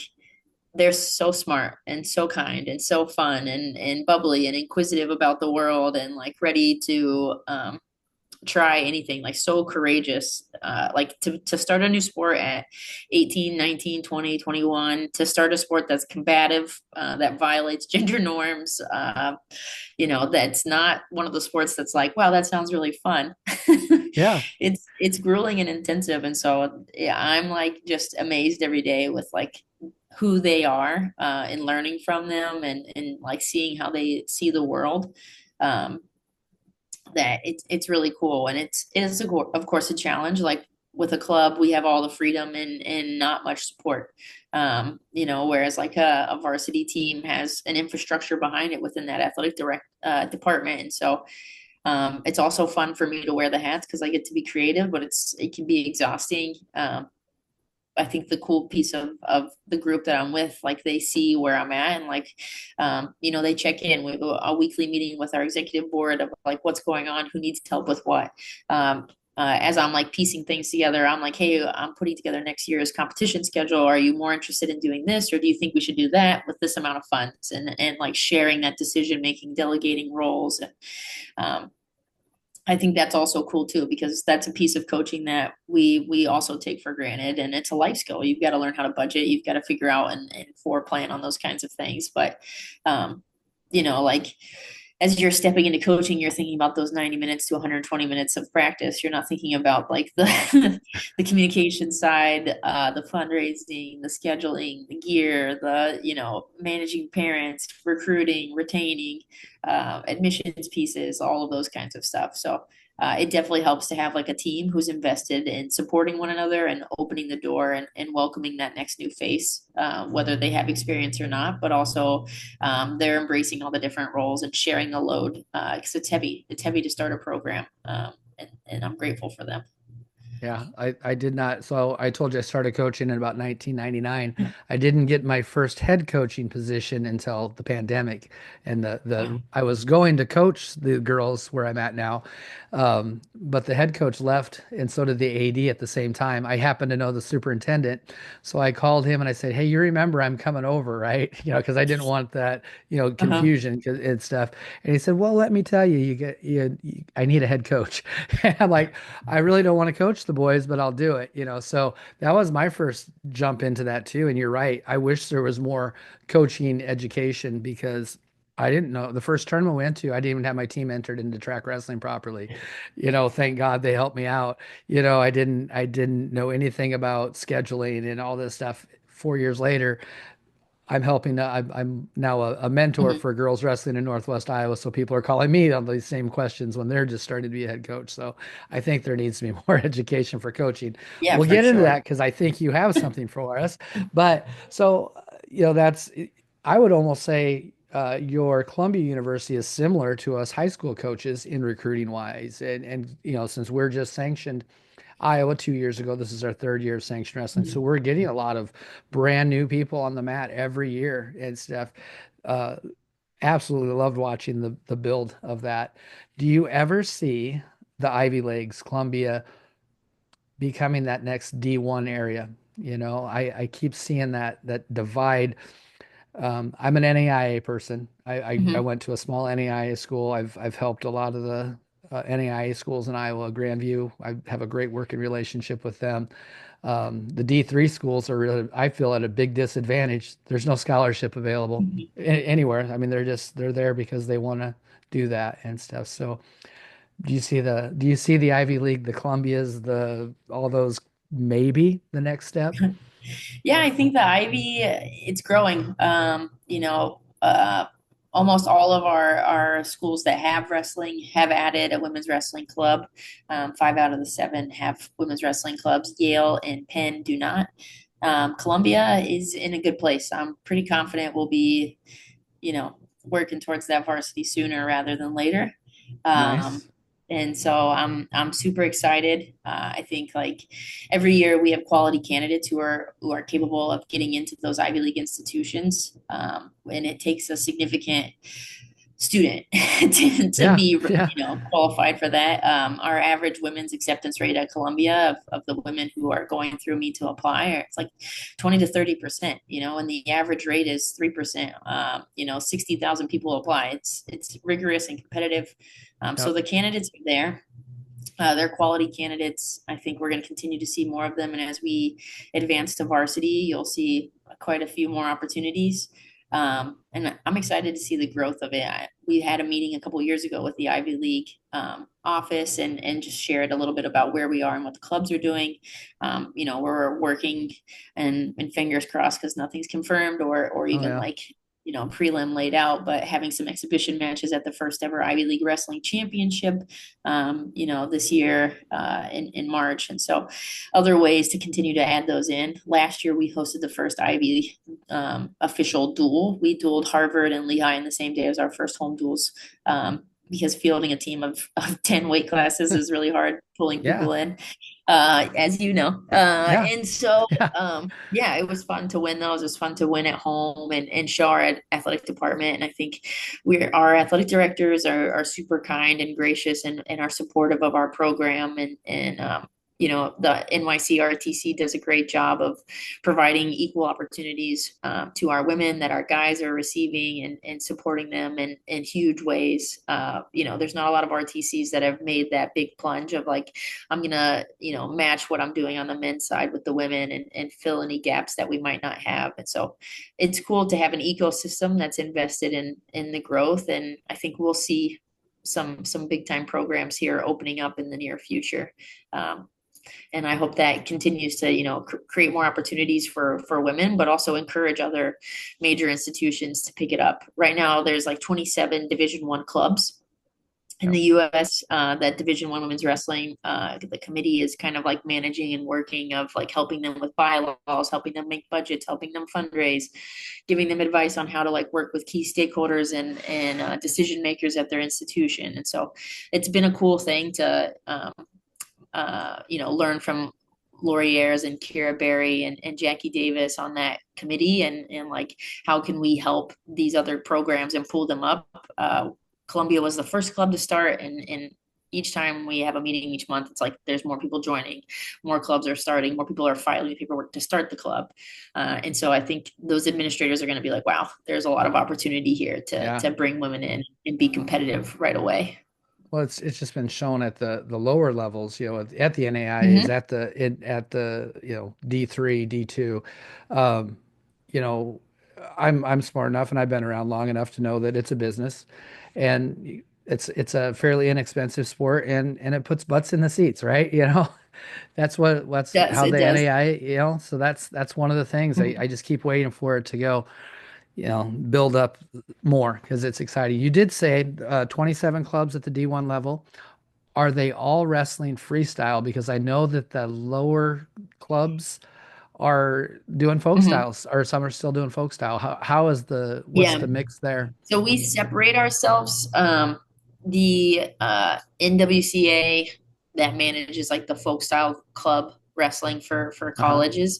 they're so smart and so kind and so fun and bubbly and inquisitive about the world and like ready to try anything, like so courageous, like to start a new sport at 18, 19, 20, 21, to start a sport that's combative, that violates gender norms, that's not one of the sports that's like, wow, that sounds really fun. Yeah. It's grueling and intensive. And so yeah, I'm like just amazed every day with like who they are, and learning from them and like seeing how they see the world. Um, that it's really cool, and it is of course a challenge. Like with a club, we have all the freedom and not much support. Whereas like a varsity team has an infrastructure behind it within that athletic department, and so it's also fun for me to wear the hats because I get to be creative, but it can be exhausting. I think the cool piece of the group that I'm with, like they see where I'm at and like, they check in. We have a weekly meeting with our executive board of like what's going on, who needs help with what. As I'm like piecing things together, I'm like, hey, I'm putting together next year's competition schedule. Are you more interested in doing this, or do you think we should do that with this amount of funds? And like sharing that decision making, delegating roles, and um, I think that's also cool too, because that's a piece of coaching that we also take for granted, and it's a life skill. You've got to learn how to budget. You've got to figure out and foreplan on those kinds of things. But um, like as you're stepping into coaching, you're thinking about those 90 minutes to 120 minutes of practice. You're not thinking about like the the communication side, the fundraising, the scheduling, the gear, the managing parents, recruiting, retaining, admissions pieces, all of those kinds of stuff. So it definitely helps to have like a team who's invested in supporting one another and opening the door and welcoming that next new face, whether they have experience or not, but also they're embracing all the different roles and sharing the load because it's heavy. It's heavy to start a program, and I'm grateful for them. Yeah, I did not. So I told you I started coaching in about 1999. I didn't get my first head coaching position until the pandemic, and the I was going to coach the girls where I'm at now, but the head coach left, and so did the AD at the same time. I happened to know the superintendent, so I called him and I said, "Hey, you remember I'm coming over, right?" Because I didn't want that, Uh-huh. confusion and stuff. And he said, "Well, let me tell you, I need a head coach." I'm like, I really don't want to coach the boys, but I'll do it. So that was my first jump into that too. And you're right. I wish there was more coaching education because I didn't know the first tournament we went to, I didn't even have my team entered into track wrestling properly. Thank God they helped me out. I didn't know anything about scheduling and all this stuff. 4 years later, I'm now a mentor Mhm. for girls wrestling in Northwest Iowa. So people are calling me on these same questions when they're just starting to be a head coach. So I think there needs to be more education for coaching. Yeah, We'll for get into sure. that because I think you have something for us. But so, I would almost say your Columbia University is similar to us high school coaches in recruiting wise. And since we're just sanctioned Iowa 2 years ago. This is our third year of sanctioned wrestling. So Mhm. we're getting a lot of brand new people on the mat every year and stuff. Uh, Absolutely loved watching the build of that. Do you ever see the Ivy Leagues, Columbia, becoming that next D1 area? I keep seeing that divide. I'm an NAIA person. I Mhm. went to a small NAIA school. I've helped a lot of the NAIA schools in Iowa, Grandview. I have a great working relationship with them. The D3 schools are really, I feel, at a big disadvantage. There's no scholarship available Mhm. anywhere. I mean, they're there because they want to do that and stuff. So, do you see the Ivy League, the Columbias, the all those maybe the next step? Yeah, I think the Ivy, it's growing. Almost all of our schools that have wrestling have added a women's wrestling club. 5 out of the 7 have women's wrestling clubs. Yale and Penn do not. Columbia is in a good place. I'm pretty confident we'll be, working towards that varsity sooner rather than later. Um, Nice. and so I'm super excited. I think like every year we have quality candidates who are capable of getting into those Ivy League institutions, and it takes a significant student to Yeah, be yeah. qualified for that. Our average women's acceptance rate at Columbia of the women who are going through me to apply, it's like 20 to 30%, and the average rate is 3%. 60,000 people apply. It's rigorous and competitive. So Yep. the candidates are there. They're quality candidates. I think we're going to continue to see more of them. And as we advance to varsity, you'll see quite a few more opportunities. And I'm excited to see the growth of it. We had a meeting a couple of years ago with the Ivy League office and just shared a little bit about where we are and what the clubs are doing. We're working and fingers crossed because nothing's confirmed or Oh even yeah. like prelim laid out, but having some exhibition matches at the first ever Ivy League Wrestling Championship this year in March. And so other ways to continue to add those in. Last year, we hosted the first Ivy official duel. We dueled Harvard and Lehigh in the same day as our first home duels. Because fielding a team of 10 weight classes is really hard pulling Yeah. people in. as you know. Yeah. And so, Yeah. yeah, it was fun to win those. It was fun to win at home and show our athletic department. And I think our athletic directors are super kind and gracious and are supportive of our program. The NYC RTC does a great job of providing equal opportunities to our women that our guys are receiving and supporting them in huge ways. There's not a lot of RTCs that have made that big plunge of like, I'm gonna, match what I'm doing on the men's side with the women and fill any gaps that we might not have. And so it's cool to have an ecosystem that's invested in the growth. And I think we'll see some big time programs here opening up in the near future. Um, and I hope that continues to create more opportunities for women, but also encourage other major institutions to pick it up. Right now, there's like 27 Division I clubs in Yep. the U.S. That Division I women's wrestling, the committee is kind of like managing and working of like helping them with bylaws, helping them make budgets, helping them fundraise, giving them advice on how to like work with key stakeholders and decision makers at their institution. And so it's been a cool thing to learn from Lori Ayres and Kira Berry and Jackie Davis on that committee and like how can we help these other programs and pull them up. Columbia was the first club to start and each time we have a meeting each month, it's like there's more people joining, more clubs are starting, more people are filing paperwork to start the club. And so I think those administrators are going to be like, wow, there's a lot of opportunity here to Yeah. to bring women in and be competitive right away. Well, it's just been shown at the lower levels, at the NAIAs, Mm-hmm. at the D3, D2. Um, you know, I'm smart enough and I've been around long enough to know that it's a business, and it's a fairly inexpensive sport, and it puts butts in the seats, right? That's Does how it the does. NAI, so that's one of the things I just keep waiting for it to go, build up more because it's exciting. You did say 27 clubs at the D1 level. Are they all wrestling freestyle? Because I know that the lower clubs are doing folk Mm-hmm. styles, or some are still doing folk style. How is what's Yeah. the mix there? So we separate ourselves. The NWCA that manages like the folk style club wrestling for Uh-huh. colleges,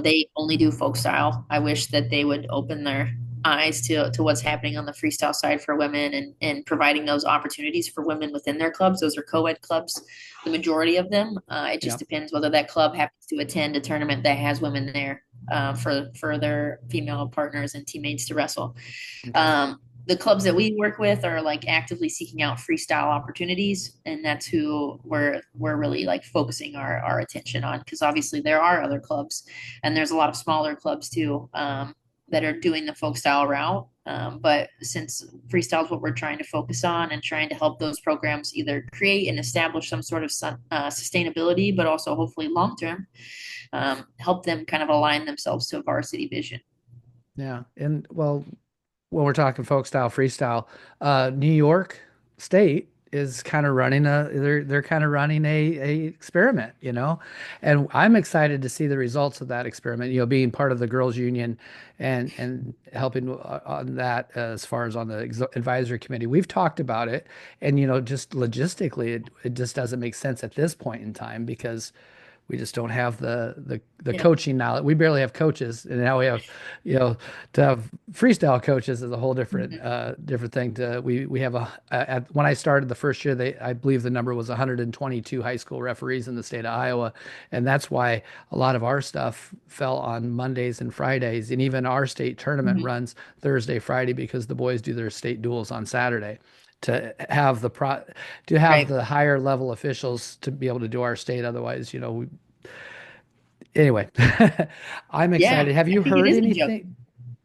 they only do folk style. I wish that they would open their eyes to what's happening on the freestyle side for women and providing those opportunities for women within their clubs. Those are co-ed clubs, the majority of them. It just Yeah. depends whether that club happens to attend a tournament that has women there for their female partners and teammates to wrestle. Okay. The clubs that we work with are like actively seeking out freestyle opportunities, and that's who we're really like focusing our attention on because obviously there are other clubs, and there's a lot of smaller clubs too that are doing the folk style route. But since freestyle is what we're trying to focus on and trying to help those programs either create and establish some sort of sustainability, but also hopefully long term, help them kind of align themselves to a varsity vision. Yeah. And well, when we're talking folk style, freestyle, New York State is kind of running they're kind of running a experiment, and I'm excited to see the results of that experiment, being part of the girls union and helping on that as far as on the advisory committee. We've talked about it, and just logistically, it just doesn't make sense at this point in time because we just don't have the Yeah. coaching knowledge. We barely have coaches, and now we have, to have freestyle coaches is a whole different Mm-hmm. different thing. We have when I started the first year, I believe the number was 122 high school referees in the state of Iowa, and that's why a lot of our stuff fell on Mondays and Fridays, and even our state tournament Mm-hmm. runs Thursday, Friday because the boys do their state duels on Saturday to have Right. the higher level officials to be able to do our state. Otherwise, anyway, I'm Yeah, excited. Have I you think it heard is a joke. anything?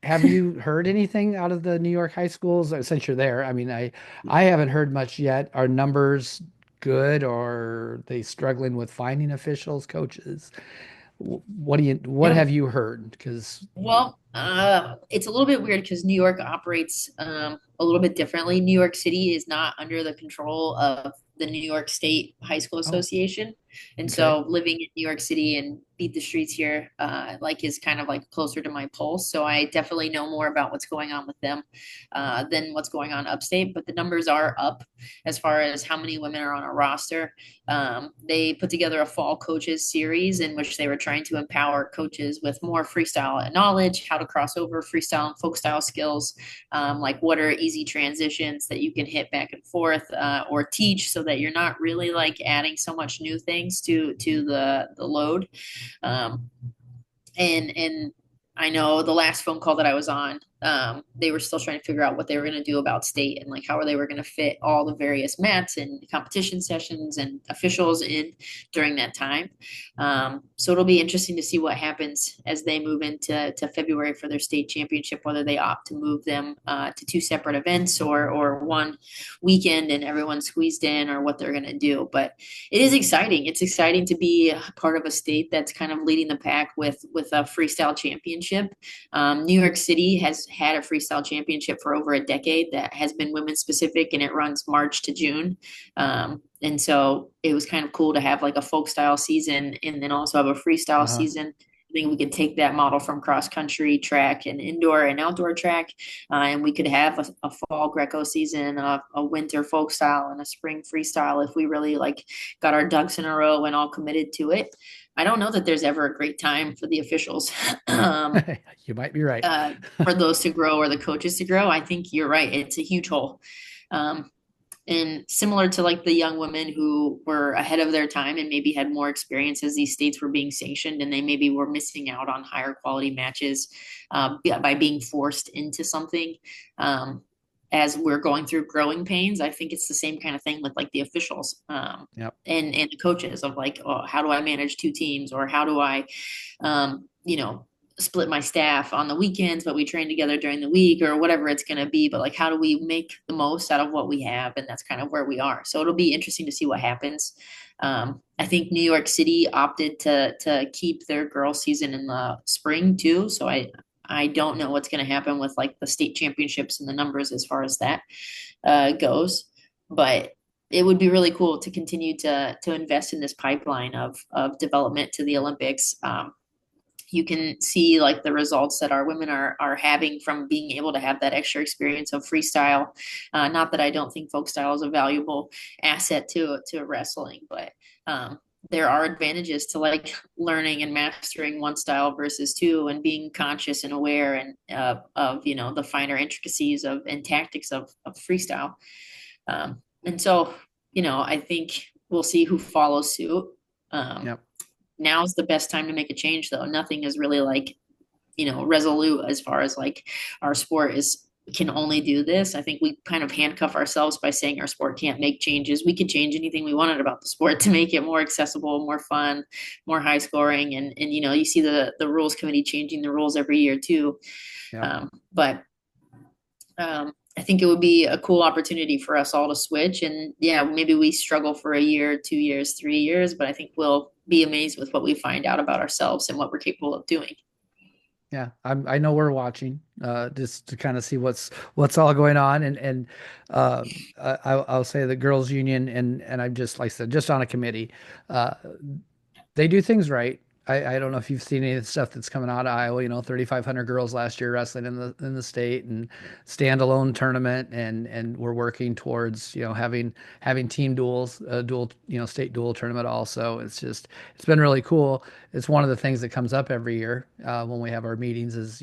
Have you heard anything out of the New York high schools since you're there? I mean, I haven't heard much yet. Are numbers good, or are they struggling with finding officials, coaches? What Yeah. have you heard? Because Well, It's a little bit weird because New York operates a little bit differently. New York City is not under the control of the New York State High School Oh, Association. And okay. so living in New York City and beat the streets here, like is kind of like closer to my pulse. So I definitely know more about what's going on with them than what's going on upstate. But the numbers are up as far as how many women are on a roster. They put together a fall coaches series in which they were trying to empower coaches with more freestyle knowledge, how to cross over freestyle and folk style skills, like what are easy transitions that you can hit back and forth or teach so that you're not really like adding so much new things to the load. Um, and I know the last phone call that I was on, they were still trying to figure out what they were going to do about state and like how they were going to fit all the various mats and competition sessions and officials in during that time. So it'll be interesting to see what happens as they move into February for their state championship, whether they opt to move them to two separate events or one weekend and everyone squeezed in, or what they're going to do. But it is exciting. It's exciting to be part of a state that's kind of leading the pack with a freestyle championship. New York City has had a freestyle championship for over a decade that has been women specific, and it runs March to June. And so it was kind of cool to have like a folk style season and then also have a freestyle Uh-huh. season. I think we could take that model from cross country track and indoor and outdoor track, and we could have a fall Greco season, a winter folk style, and a spring freestyle if we really like got our ducks in a row and all committed to it. I don't know that there's ever a great time for the officials You might be right. uh, for those to grow or the coaches to grow. I think you're right. It's a huge hole. Um, and similar to like the young women who were ahead of their time and maybe had more experience as these states were being sanctioned, and they maybe were missing out on higher quality matches by being forced into something. Um, as we're going through growing pains, I think it's the same kind of thing with like the officials Yep. and the coaches of like, oh, how do I manage two teams, or how do I, you know, split my staff on the weekends, but we train together during the week, or whatever it's going to be. But like, how do we make the most out of what we have? And that's kind of where we are. So it'll be interesting to see what happens. I think New York City opted to keep their girls season in the spring too. So I don't know what's going to happen with like the state championships and the numbers as far as that goes, but it would be really cool to continue to invest in this pipeline of development to the Olympics. You can see like the results that our women are having from being able to have that extra experience of freestyle. Not that I don't think folk style is a valuable asset to wrestling, but there are advantages to like learning and mastering one style versus two, and being conscious and aware and of the finer intricacies of and tactics of freestyle. And so I think we'll see who follows suit. Um, Yep. Now's the best time to make a change, though. Nothing is really like resolute as far as like our sport is can only do this. I think we kind of handcuff ourselves by saying our sport can't make changes. We could change anything we wanted about the sport to make it more accessible, more fun, more high scoring. And you see the rules committee changing the rules every year too. Yep. But I think it would be a cool opportunity for us all to switch. And yeah, maybe we struggle for a year, 2 years, 3 years, but I think we'll be amazed with what we find out about ourselves and what we're capable of doing. Yeah, I know we're watching just to kind of see what's all going on, and I'll say the girls' union, and I'm just like I said, just on a committee. Uh, they do things right. I don't know if you've seen any of the stuff that's coming out of Iowa. 3,500 girls last year wrestling in the state, and standalone tournament, and we're working towards having team duels, dual state dual tournament also. It's been really cool. It's one of the things that comes up every year when we have our meetings is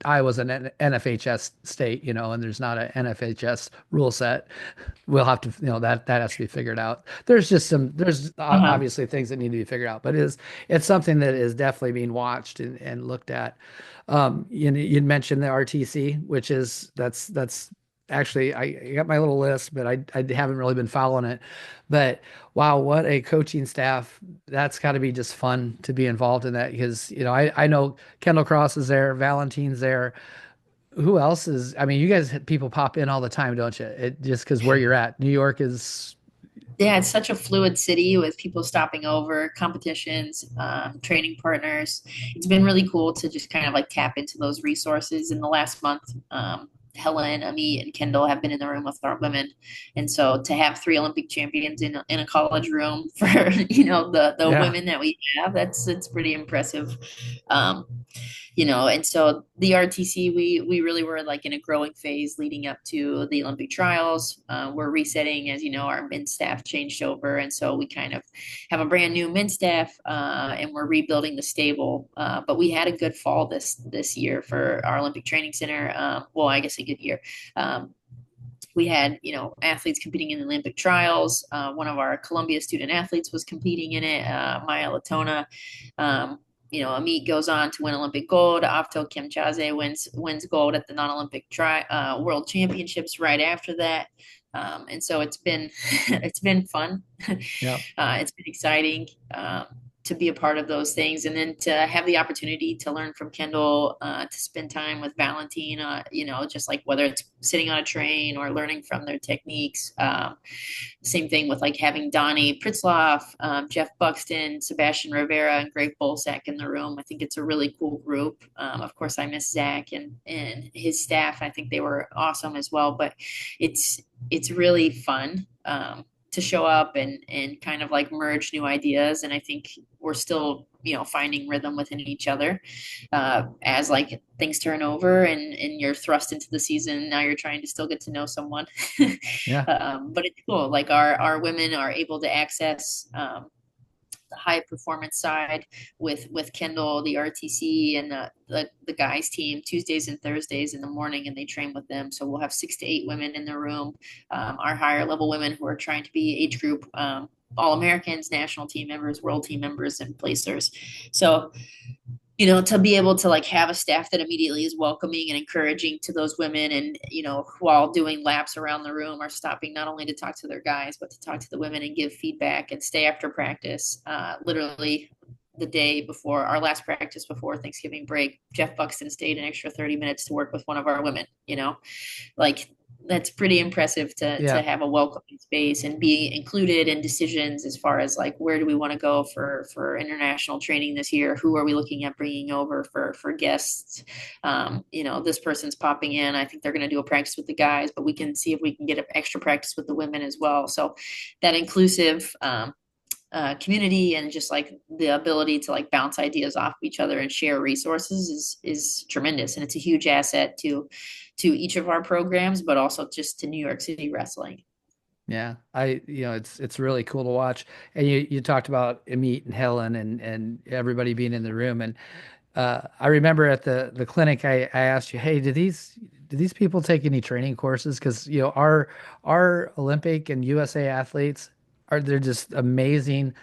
Iowa's an NFHS state, and there's not an NFHS rule set. We'll have to, that has to be figured out. There's Uh-huh. obviously things that need to be figured out, but it's something that is definitely being watched and looked at. You'd mentioned the RTC, which that's actually I got my little list, but I haven't really been following it. But wow, what a coaching staff! That's got to be just fun to be involved in that because I know Kendall Cross is there, Valentine's there. Who else is? I mean, you guys people pop in all the time, don't you? It just because where you're at, New York is. Yeah, it's such a fluid city with people stopping over, competitions, training partners. It's been really cool to just kind of like tap into those resources. In the last month, Helen, Ami, and Kendall have been in the room with our women, and so to have three Olympic champions in a college room for the Yeah. women that we have, that's it's pretty impressive. Um, and so the RTC, we really were like in a growing phase leading up to the Olympic trials. We're resetting, as you know, our men's staff changed over, and so we kind of have a brand new men's staff, and we're rebuilding the stable. But we had a good fall this year for our Olympic Training Center. Well, I guess a good year. We had athletes competing in the Olympic trials. One of our Columbia student athletes was competing in it, Maya Latona. Amit goes on to win Olympic gold. Afto Kimchaze wins gold at the non-Olympic World Championships right after that. And so it's been it's been fun. Yeah. It's been exciting to be a part of those things, and then to have the opportunity to learn from Kendall, to spend time with Valentine, just like whether it's sitting on a train or learning from their techniques. Same thing with like having Donnie Pritzloff, Jeff Buxton, Sebastian Rivera, and Greg Bolsack in the room. I think it's a really cool group. Of course, I miss Zach and his staff. I think they were awesome as well. But it's really fun. To show up and kind of like merge new ideas. And I think we're still, finding rhythm within each other as like things turn over and you're thrust into the season. Now you're trying to still get to know someone. Yeah. But it's cool. Like our women are able to access the high performance side with Kendall, the RTC, and the guys team Tuesdays and Thursdays in the morning, and they train with them. So we'll have 6 to 8 women in the room. Our higher level women who are trying to be age group All Americans, national team members, world team members, and placers. So to be able to like have a staff that immediately is welcoming and encouraging to those women, and while doing laps around the room are stopping not only to talk to their guys but to talk to the women and give feedback and stay after practice. Literally the day before our last practice before Thanksgiving break, Jeff Buxton stayed an extra 30 minutes to work with one of our women. Like that's pretty impressive to Yeah. have a welcoming space and be included in decisions as far as like where do we want to go for international training this year, who are we looking at bringing over for guests. This person's popping in, I think they're going to do a practice with the guys, but we can see if we can get an extra practice with the women as well. So that inclusive community and just like the ability to like bounce ideas off each other and share resources is tremendous, and it's a huge asset to each of our programs, but also just to New York City wrestling. Yeah, it's really cool to watch. And you talked about Amit and Helen and everybody being in the room. And I remember at the clinic, I asked you, hey, do these people take any training courses? Because our Olympic and USA athletes they're just amazing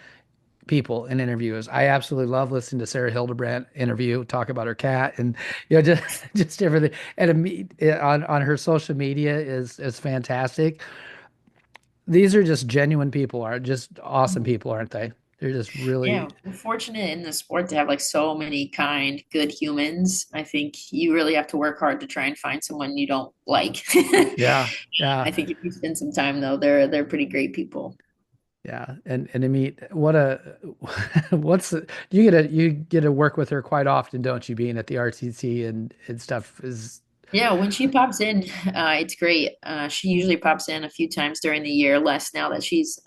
people and interviewers. I absolutely love listening to Sarah Hildebrandt interview, talk about her cat, and just just everything. And on her social media is fantastic. These are just genuine people, are just awesome people, aren't they? They're just Yeah, really, we're fortunate in the sport to have like so many kind, good humans. I think you really have to work hard to try and find someone you don't like. yeah, yeah, I think if you spend some time though, they're pretty great people. yeah. And to meet what a you get to work with her quite often, don't you? Being at the RTC and stuff is Yeah, when she pops in, it's great. She usually pops in a few times during the year, less now that she's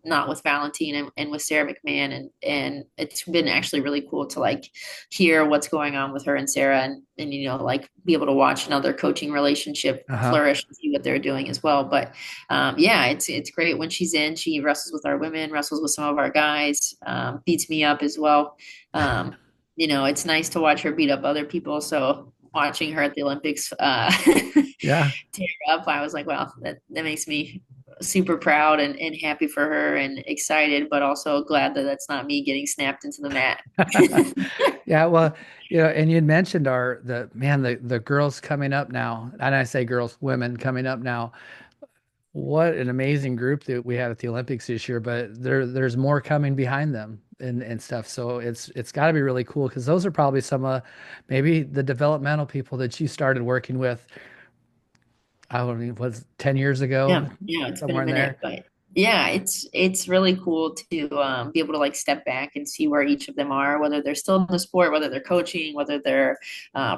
not with Valentine and with Sarah McMahon, and it's been actually really cool to like hear what's going on with her and Sarah, and like be able to watch another coaching relationship uh-huh. flourish and see what they're doing as well. But yeah, it's great when she's in. She wrestles with our women, wrestles with some of our guys, beats me up as well. It's nice to watch her beat up other people. So watching her at the Olympics Yeah. tear up, I was like, wow, that makes me super proud and happy for her and excited, but also glad that that's not me getting snapped into the mat. Yeah, well, and you'd mentioned the girls coming up now, and I say girls, women coming up now. What an amazing group that we had at the Olympics this year, but there's more coming behind them and stuff. So it's got to be really cool because those are probably some of maybe the developmental people that you started working with. I don't know, was 10 years Yeah, ago, yeah, it's been a somewhere in minute, there. but Yeah, it's really cool to be able to like step back and see where each of them are, whether they're still in the sport, whether they're coaching, whether they're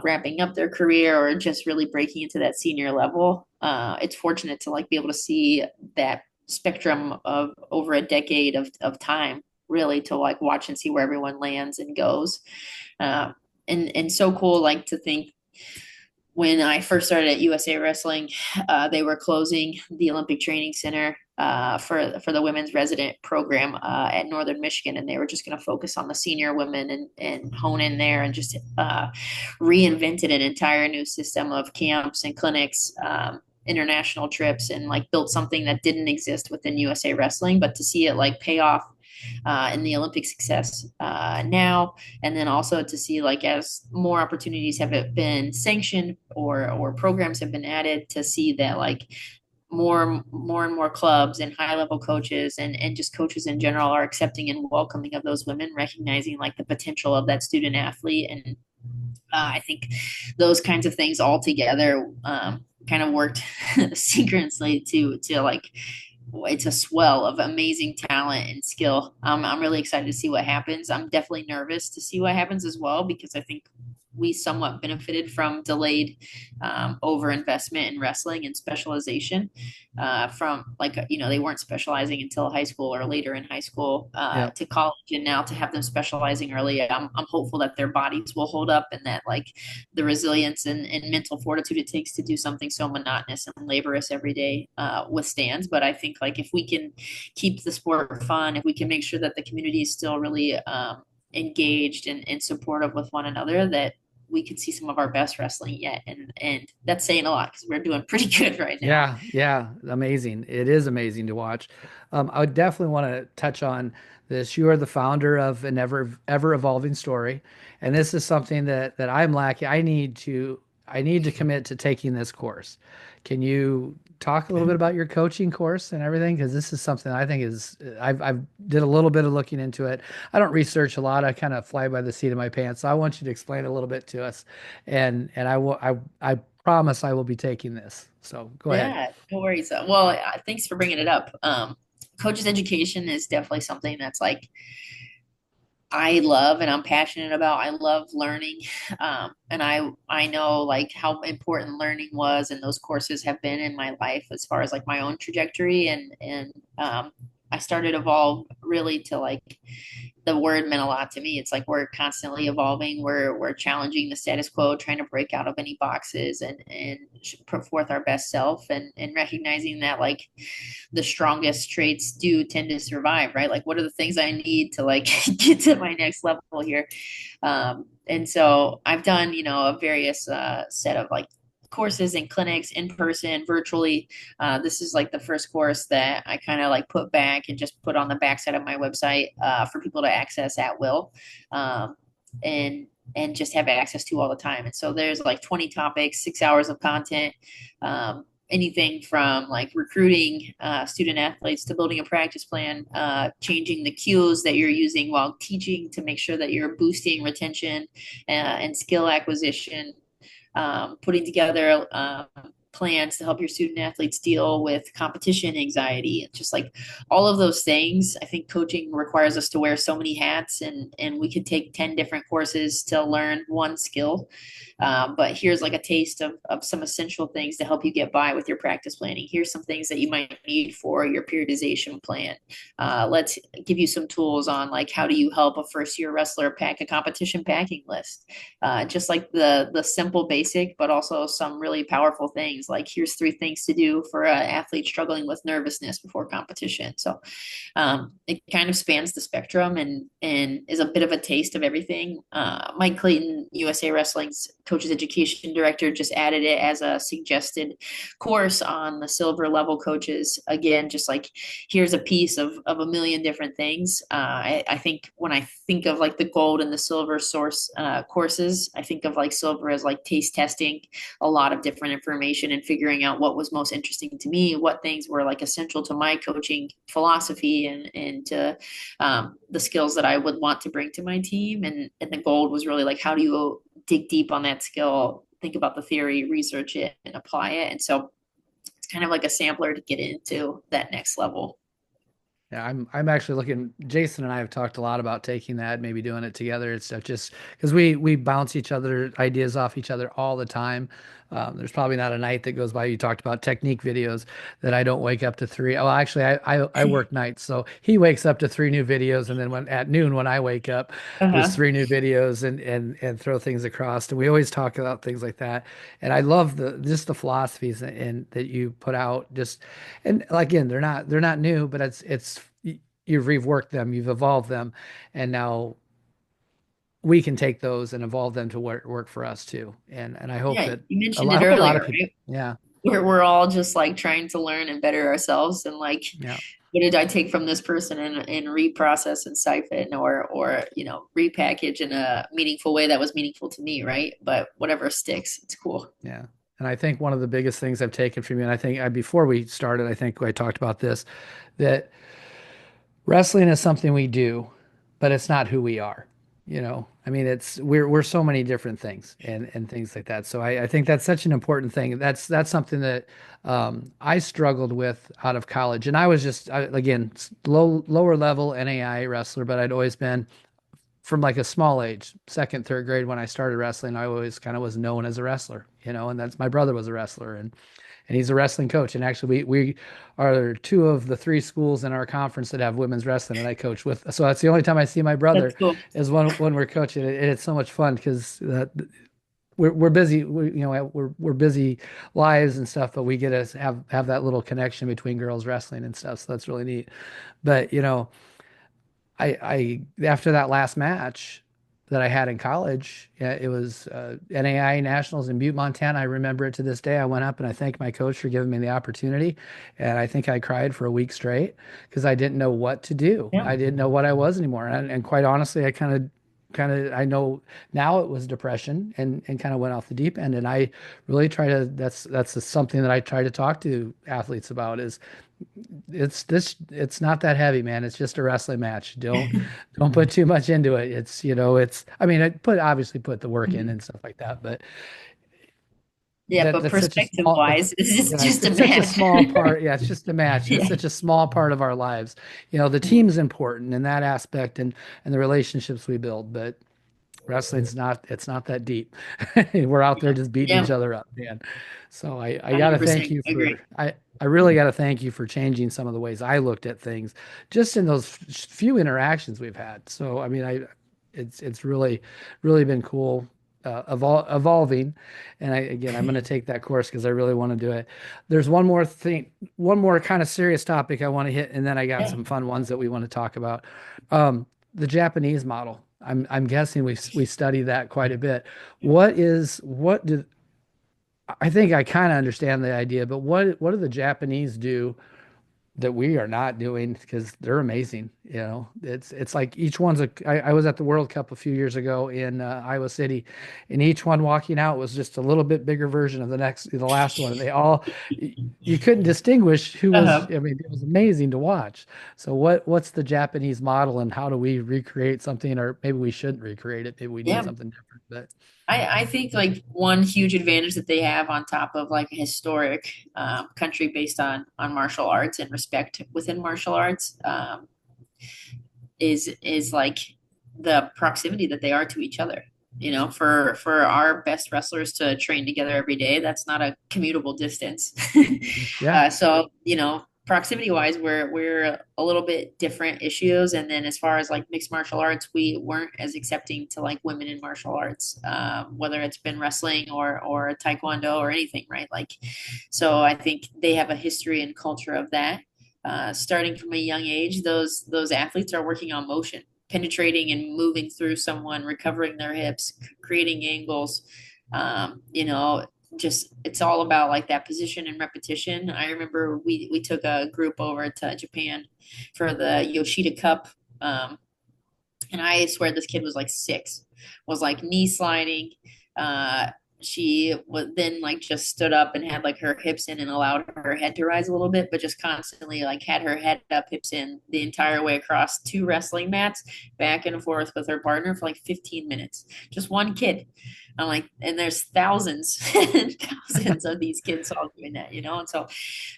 wrapping up their career, or just really breaking into that senior level. It's fortunate to like be able to see that spectrum of over a decade of time, really to like watch and see where everyone lands and goes. Uh, and so cool, like to think when I first started at USA Wrestling, they were closing the Olympic Training Center for the women's resident program at Northern Michigan, and they were just going to focus on the senior women and hone in there and just reinvented an entire new system of camps and clinics. International trips and like built something that didn't exist within USA Wrestling, but to see it like pay off in the Olympic success now, and then also to see like as more opportunities have been sanctioned or programs have been added, to see that like more and more clubs and high level coaches and just coaches in general are accepting and welcoming of those women, recognizing like the potential of that student athlete. And I think those kinds of things all together kind of worked synchronously to like it's a swell of amazing talent and skill. I'm really excited to see what happens. I'm definitely nervous to see what happens as well, because I think we somewhat benefited from delayed overinvestment in wrestling and specialization from like, they weren't specializing until high school or later in high school Yep. to college. And now to have them specializing early, I'm hopeful that their bodies will hold up, and that like the resilience and mental fortitude it takes to do something so monotonous and laborious every day withstands. But I think like if we can keep the sport fun, if we can make sure that the community is still really engaged and supportive with one another, that we could see some of our best wrestling yet. And that's saying a lot because we're doing pretty good right now. Yeah, yeah, amazing. It is amazing to watch. I would definitely want to touch on this. You are the founder of an ever evolving story, and this is something that I'm lacking. I need to commit to taking this course. Can you talk a little bit about your coaching course and everything? Because this is something I think is I've did a little bit of looking into it. I don't research a lot. I kind of fly by the seat of my pants. So I want you to explain a little bit to us, and I promise I will be taking this. So go ahead. Yeah, no worries. Well, thanks for bringing it up. Coaches education is definitely something that's like I love and I'm passionate about. I love learning, and I know like how important learning was, and those courses have been in my life as far as like my own trajectory. And I started Evolve really to like the word meant a lot to me. It's like we're constantly evolving. We're challenging the status quo, trying to break out of any boxes and put forth our best self, and recognizing that like the strongest traits do tend to survive, right? Like what are the things I need to like get to my next level here? And so I've done, a various set of like courses and clinics in person, virtually. This is like the first course that I kind of like put back and just put on the backside of my website for people to access at will. Um, and and just have access to all the time. And so there's like 20 topics, 6 hours of content, anything from like recruiting student athletes to building a practice plan, changing the cues that you're using while teaching to make sure that you're boosting retention and skill acquisition, putting together plans to help your student athletes deal with competition anxiety, just like all of those things. I think coaching requires us to wear so many hats, and we could take 10 different courses to learn one skill. But here's like a taste of some essential things to help you get by with your practice planning. Here's some things that you might need for your periodization plan. Let's give you some tools on like how do you help a first year wrestler pack a competition packing list. Just like the simple basic, but also some really powerful things. Like here's 3 things to do for an athlete struggling with nervousness before competition. So it kind of spans the spectrum and is a bit of a taste of everything. Mike Clayton, USA Wrestling's coaches education director, just added it as a suggested course on the silver level coaches. Again, just like here's a piece of a million different things. I think when I think of like the gold and the silver source courses, I think of like silver as like taste testing a lot of different information and figuring out what was most interesting to me, what things were like essential to my coaching philosophy and to the skills that I would want to bring to my team. And the gold was really like, how do you dig deep on that skill, think about the theory, research it, and apply it. And so it's kind of like a sampler to get into that next level. Yeah, I'm actually looking. Jason and I have talked a lot about taking that, maybe doing it together and stuff, just because we bounce each other ideas off each other all the time. There's probably not a night that goes by. You talked about technique videos that I don't wake up to three. Oh, actually, I work nights, so he wakes up to three new videos, and then when at noon when I wake up, there's Uh-huh. three new videos and throw things across. And we always talk about things like that. And I love the just the philosophies and that you put out. Just and again, they're not new, but you've reworked them, you've evolved them, and now we can take those and evolve them to work for us too. And I hope Yeah, that you I mentioned it hope a lot earlier, of people, right? yeah, We're all just like trying to learn and better ourselves and like yeah, what did I take from this person and reprocess and siphon or repackage in a meaningful way that was meaningful to me, right? But whatever sticks, it's cool. yeah. And I think one of the biggest things I've taken from you, and I think before we started, I think I talked about this, that wrestling is something we do, but it's not who we are. I mean, we're so many different things and things like that. So I think that's such an important thing. That's something that I struggled with out of college, and I was just again lower level NAI wrestler, but I'd always been from like a small age, second, third grade when I started wrestling. I always kind of was known as a wrestler, and that's my brother was a wrestler, and he's a wrestling coach. And actually, we are two of the three schools in our conference that have women's wrestling, and I coach with. So that's the only time I see my brother That's cool. is when we're coaching, and it's so much fun because we're busy. We're busy lives and stuff, but we get to have that little connection between girls wrestling and stuff. So that's really neat. But I after that last match that I had in college, yeah, it was NAI Nationals in Butte, Montana. I remember it to this day. I went up and I thanked my coach for giving me the opportunity, and I think I cried for a week straight because I didn't know what to do. Yeah. I didn't know what I was anymore, and quite honestly, I kind of I know now it was depression and kind of went off the deep end. And I really try to that's something that I try to talk to athletes about is it's not that heavy, man. It's just a wrestling match. Don't put too much into it. It's I mean, obviously put the work in and stuff like that, but Yeah, but that's such a perspective small it's wise, it's yeah, just a it's such a match. small part. Yeah, it's just a match. It's Yeah. such a small part of our lives. The team's important in that aspect and the relationships we build, but wrestling's not it's not that deep. We're out there just beating Yeah, each other up, man. So I gotta thank 100% you agree. for I really gotta thank you for changing some of the ways I looked at things just in those few interactions we've had. So I mean it's really been cool evolving. And I'm gonna take that course because I really want to do it. There's one more kind of serious topic I want to hit, and then I got Yeah. some fun ones that we want to talk about. The Japanese model. I'm guessing we study that quite a bit. What did I think I kind of understand the idea, but what do the Japanese do that we are not doing because they're amazing. It's like each one's I was at the World Cup a few years ago in Iowa City, and each one walking out was just a little bit bigger version of the last one. And you couldn't distinguish who was. Uh-huh. I mean, it was amazing to watch. So what's the Japanese model, and how do we recreate something, or maybe we shouldn't recreate it. Maybe we need Yeah. something different. But I think like one huge advantage that they have on top of like a historic country based on martial arts and respect within martial arts is like the proximity that they are to each other. For our best wrestlers to train together every day, that's not a commutable distance. yeah, So proximity wise, we're a little bit different issues. And then as far as like mixed martial arts, we weren't as accepting to like women in martial arts, whether it's been wrestling or taekwondo or anything, right? Like, so I think they have a history and culture of that. Starting from a young age, those athletes are working on motion, penetrating and moving through someone, recovering their hips, creating angles. Just it's all about like that position and repetition. I remember we took a group over to Japan for the Yoshida Cup, and I swear this kid was like 6, was like knee sliding, she would then like just stood up and had like her hips in and allowed her head to rise a little bit, but just constantly like had her head up, hips in the entire way across two wrestling mats, back and forth with her partner for like 15 minutes. Just one kid. I'm like, and there's thousands and thousands of these kids all doing that, you know? And so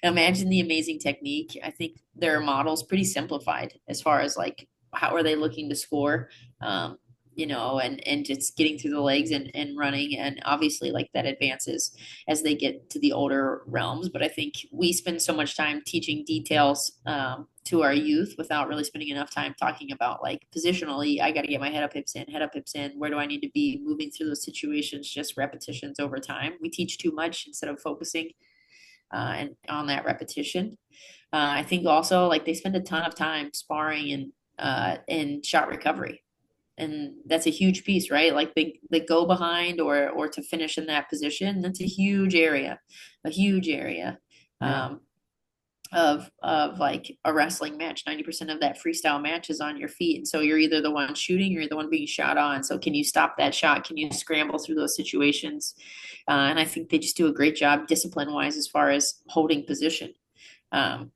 imagine the amazing technique. I think their model's pretty simplified as far as like how are they looking to score. Um, and just getting through the legs and running. And obviously, like that advances as they get to the older realms. But I think we spend so much time teaching details to our youth without really spending enough time talking about like positionally, I got to get my head up, hips in. Where do I need to be moving through those situations? Just repetitions over time. We teach too much instead of focusing and on that repetition. I think also like they spend a ton of time sparring and in shot recovery, and that's a huge piece, right? Like they go behind or to finish in that position. That's a huge area Yeah. um, of like a wrestling match. 90% of that freestyle match is on your feet, and so you're either the one shooting, you're the one being shot on. So can you stop that shot? Can you scramble through those situations? And I think they just do a great job discipline wise as far as holding position. Um,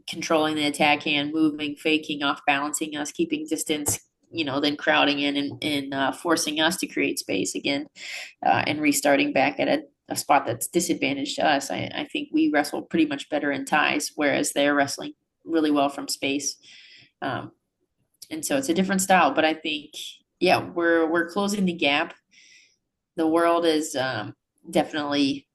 Controlling the attack hand, moving, faking, off balancing us, keeping distance, then crowding in and forcing us to create space again and restarting back at a spot that's disadvantaged to us. I think we wrestle pretty much better in ties, whereas they're wrestling really well from space. Um, and so it's a different style, but I think, yeah, we're closing the gap. The world is definitely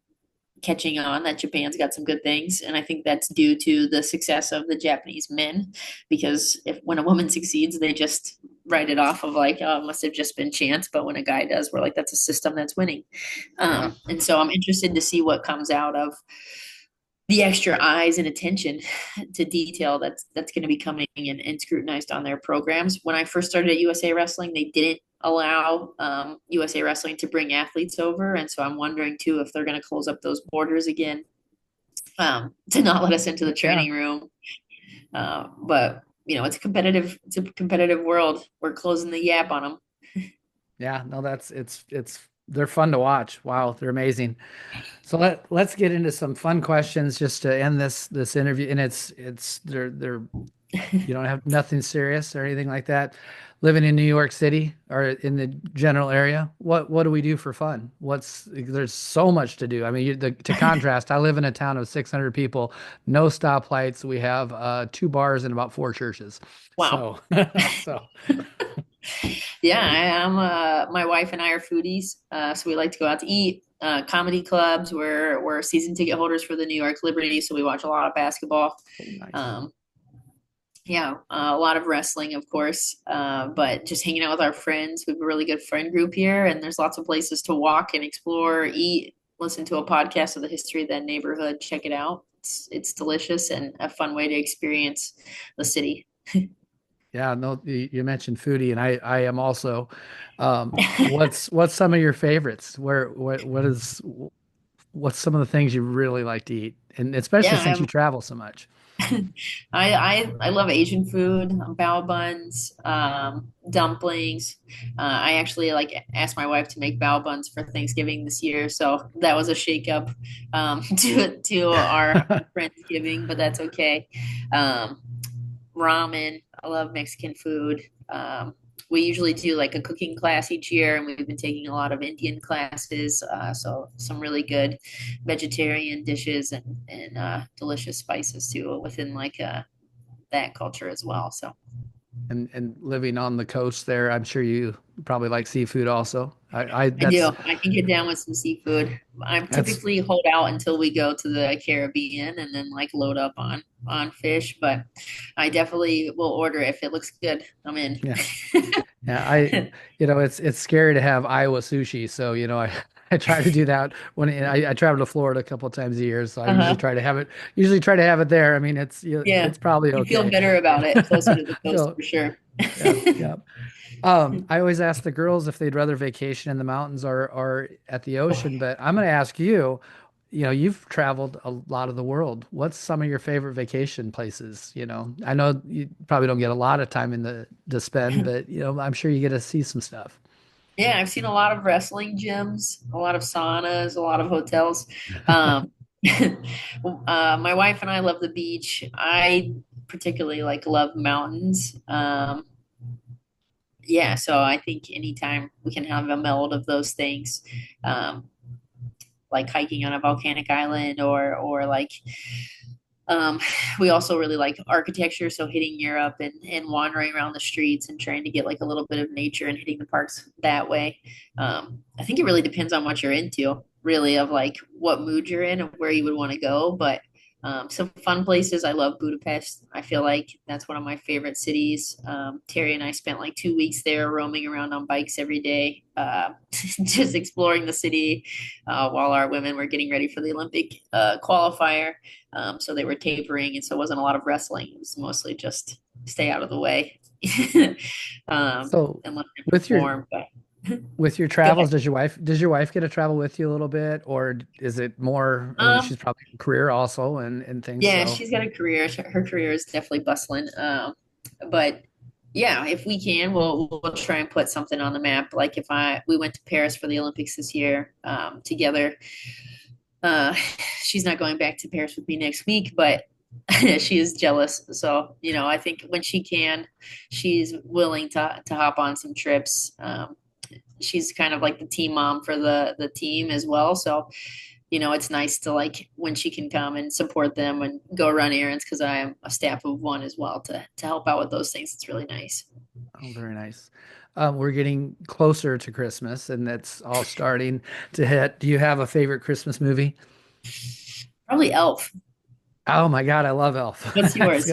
catching on that Japan's got some good things. And I think that's due to the success of the Japanese men, because if when a woman succeeds, they just write it off of like, oh, it must have just been chance. But when a guy does, we're like, that's a system that's winning. Yeah. And so I'm interested to see what comes out of the extra eyes and attention to detail that's going to be coming and scrutinized on their programs. When I first started at USA Wrestling, they didn't allow USA Wrestling to bring athletes over, and so I'm wondering too if they're going to close up those borders again to not let us into the Yeah. training room. But it's a competitive world. We're closing the gap on them. Yeah. No, they're fun to watch. Wow, they're amazing. So let's get into some fun questions just to end this interview. And it's they're you don't have nothing serious or anything like that. Living in New York City or in the general area, what do we do for fun? There's so much to do. I mean, to contrast, I live in a town of 600 people, no stoplights. We have two bars and about four churches. Wow. So so Yeah, I'm. My wife and I are foodies, so we like to go out to eat. Comedy clubs. We're season ticket holders for the New York Liberty, so we watch a lot of basketball. nice. Um, yeah, a lot of wrestling, of course, but just hanging out with our friends. We have a really good friend group here, and there's lots of places to walk and explore, eat, listen to a podcast of the history of that neighborhood. Check it out. It's delicious and a fun way to experience the city. Yeah, no, you mentioned foodie, and I am also. What's some of your favorites? What's some of the things you really like to eat, and especially Yeah, since you travel so much. I love Asian food, bao buns, dumplings. I actually like asked my wife to make bao buns for Thanksgiving this year, so that was a shakeup to our Friendsgiving, but that's okay. Um, Ramen. I love Mexican food. We usually do like a cooking class each year, and we've been taking a lot of Indian classes. So some really good vegetarian dishes and delicious spices too within like that culture as well. So And living on the coast there, I'm sure you probably like seafood also. I I do. that's I can get down with some seafood. I'm that's typically hold out until we go to the Caribbean and then like load up on fish, but I definitely will order if it looks good. I'm in. yeah. Yeah, it's scary to have Iowa sushi, so I try to do that when I travel to Florida a couple of times a year, so I Uh-huh. usually try to have it there. I mean, Yeah. it's probably You feel okay. better about it closer to the coast So, for sure. yeah, yeah. I always ask the girls if they'd rather vacation in the mountains or at the ocean, but I'm going to ask you, you've traveled a lot of the world. What's some of your favorite vacation places? I know you probably don't get a lot of time to spend, but I'm sure you get to see some stuff. Yeah, I've seen a lot of wrestling gyms, a lot of saunas, a lot of hotels. Um, my wife and I love the beach. I particularly like love mountains. Yeah, so I think anytime we can have a meld of those things, um, like hiking on a volcanic island or like um, we also really like architecture, so hitting Europe and wandering around the streets and trying to get like a little bit of nature and hitting the parks that way. I think it really depends on what you're into, really, of like what mood you're in and where you would want to go. But some fun places. I love Budapest. I feel like that's one of my favorite cities. Terry and I spent like 2 weeks there, roaming around on bikes every day, just exploring the city while our women were getting ready for the Olympic qualifier. So they were tapering, and so it wasn't a lot of wrestling. It was mostly just stay out of the way So and let them with your perform. But with your go ahead. travels, does your wife get to travel with you a little bit, or is it more? I mean, Um, she's probably in career also and things. yeah, So she's got a career. Her career is definitely bustling. But yeah, if we can, we'll try and put something on the map. Like if I we went to Paris for the Olympics this year together. Uh, she's not going back to Paris with me next week, but she is jealous. So, I think when she can, she's willing to hop on some trips. She's kind of like the team mom for the team as well. So, it's nice to like when she can come and support them and go run errands because I am a staff of one as well to help out with those things. It's really nice. oh, very nice. We're getting closer to Christmas, and that's all starting to hit. Do you have a favorite Christmas movie? Probably Elf. Oh my God, I love Elf. What's yours?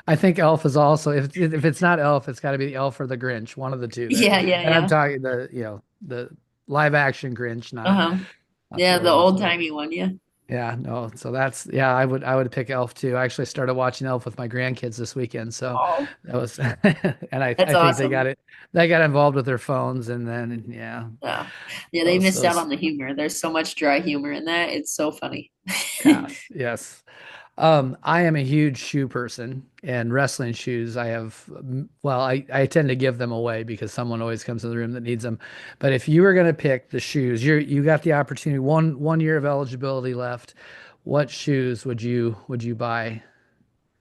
I think Elf is also if it's not Elf, it's got to be the Elf or the Grinch, one of the two there. Yeah, yeah, And I'm yeah. talking the live action Grinch, not Uh-huh. not the Yeah, the old original. timey one. Yeah. Yeah, no. So that's yeah, I would pick Elf too. I actually started watching Elf with my grandkids this weekend, so Oh, that was and I that's think awesome. they got involved with their phones and then yeah, Yeah. Yeah, they those missed out those on the humor. There's so much dry humor in that. It's so funny. yes, yes. I am a huge shoe person and wrestling shoes. I have, well, I tend to give them away because someone always comes in the room that needs them. But if you were going to pick the shoes, you got the opportunity, one year of eligibility left. What shoes would you buy?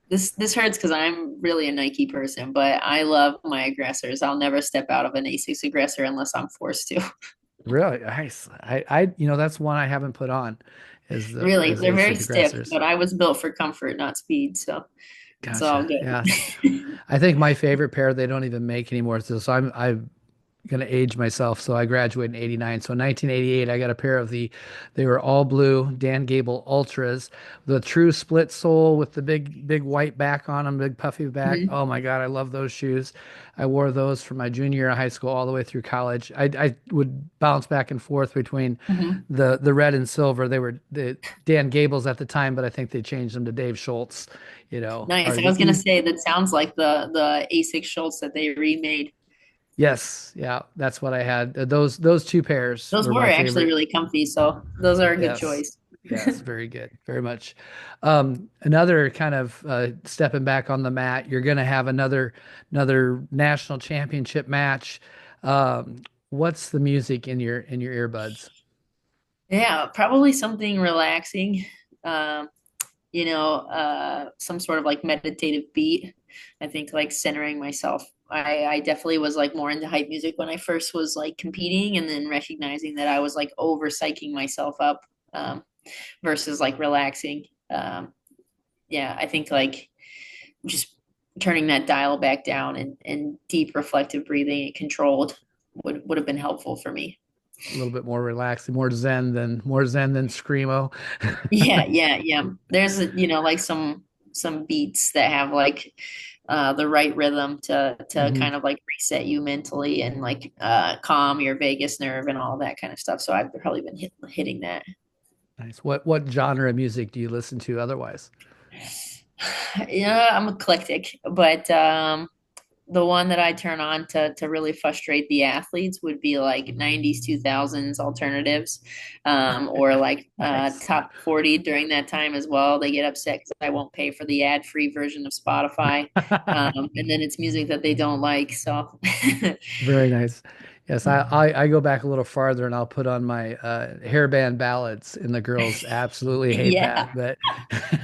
This hurts because I'm really a Nike person, but I love my aggressors. I'll never step out of an Asics aggressor unless I'm forced to. Really nice. That's one I haven't put on, Really, is the they're very ASIC stiff, aggressors. but I was built for comfort, not speed, so it's all Gotcha. Yes. good. I think my favorite pair they don't even make anymore. So I'm gonna age myself. So I graduated in '89. So in 1988, I got a pair of they were all blue Dan Gable Ultras, the true split sole with the big white back on them, big puffy back. Mhm, Oh my God, I love those shoes. I wore those from my junior year of high school all the way through college. I would bounce back and forth between mhm. the red and silver. They were the Dan Gables at the time, but I think they changed them to Dave Schultz. Nice. Or I the was gonna say that sounds like the Asics Schultz that they remade. Yes, yeah, that's what I had. Those two pairs Those were were my actually favorite. really comfy, so those are a good Yes, choice. yes, very good, very much. Another kind of stepping back on the mat, you're going to have another national championship match. What's the music in your earbuds? Yeah, probably something relaxing. Um, some sort of like meditative beat. I think like centering myself. I definitely was like more into hype music when I first was like competing and then recognizing that I was like over psyching myself up versus like relaxing. Yeah, I think like just turning that dial back down and deep reflective breathing and controlled would have been helpful for me. A little bit more relaxed, more zen than screamo. Yeah, yeah, yeah. There's like some beats that have like the right rhythm to hmm kind of like reset you mentally and like calm your vagus nerve and all that kind of stuff. So I've probably been hitting that. Nice. What genre of music do you listen to otherwise? Yeah, I'm eclectic, but the one that I turn on to really frustrate the athletes would be like 90s 2000s alternatives or like Nice. top 40 during that time as well. They get upset because I won't pay for the ad-free version of Spotify. And then it's music that they don't like. So Very nice. Yes, I go back a little farther and I'll put on my hairband ballads, and the girls absolutely hate that, Yeah. but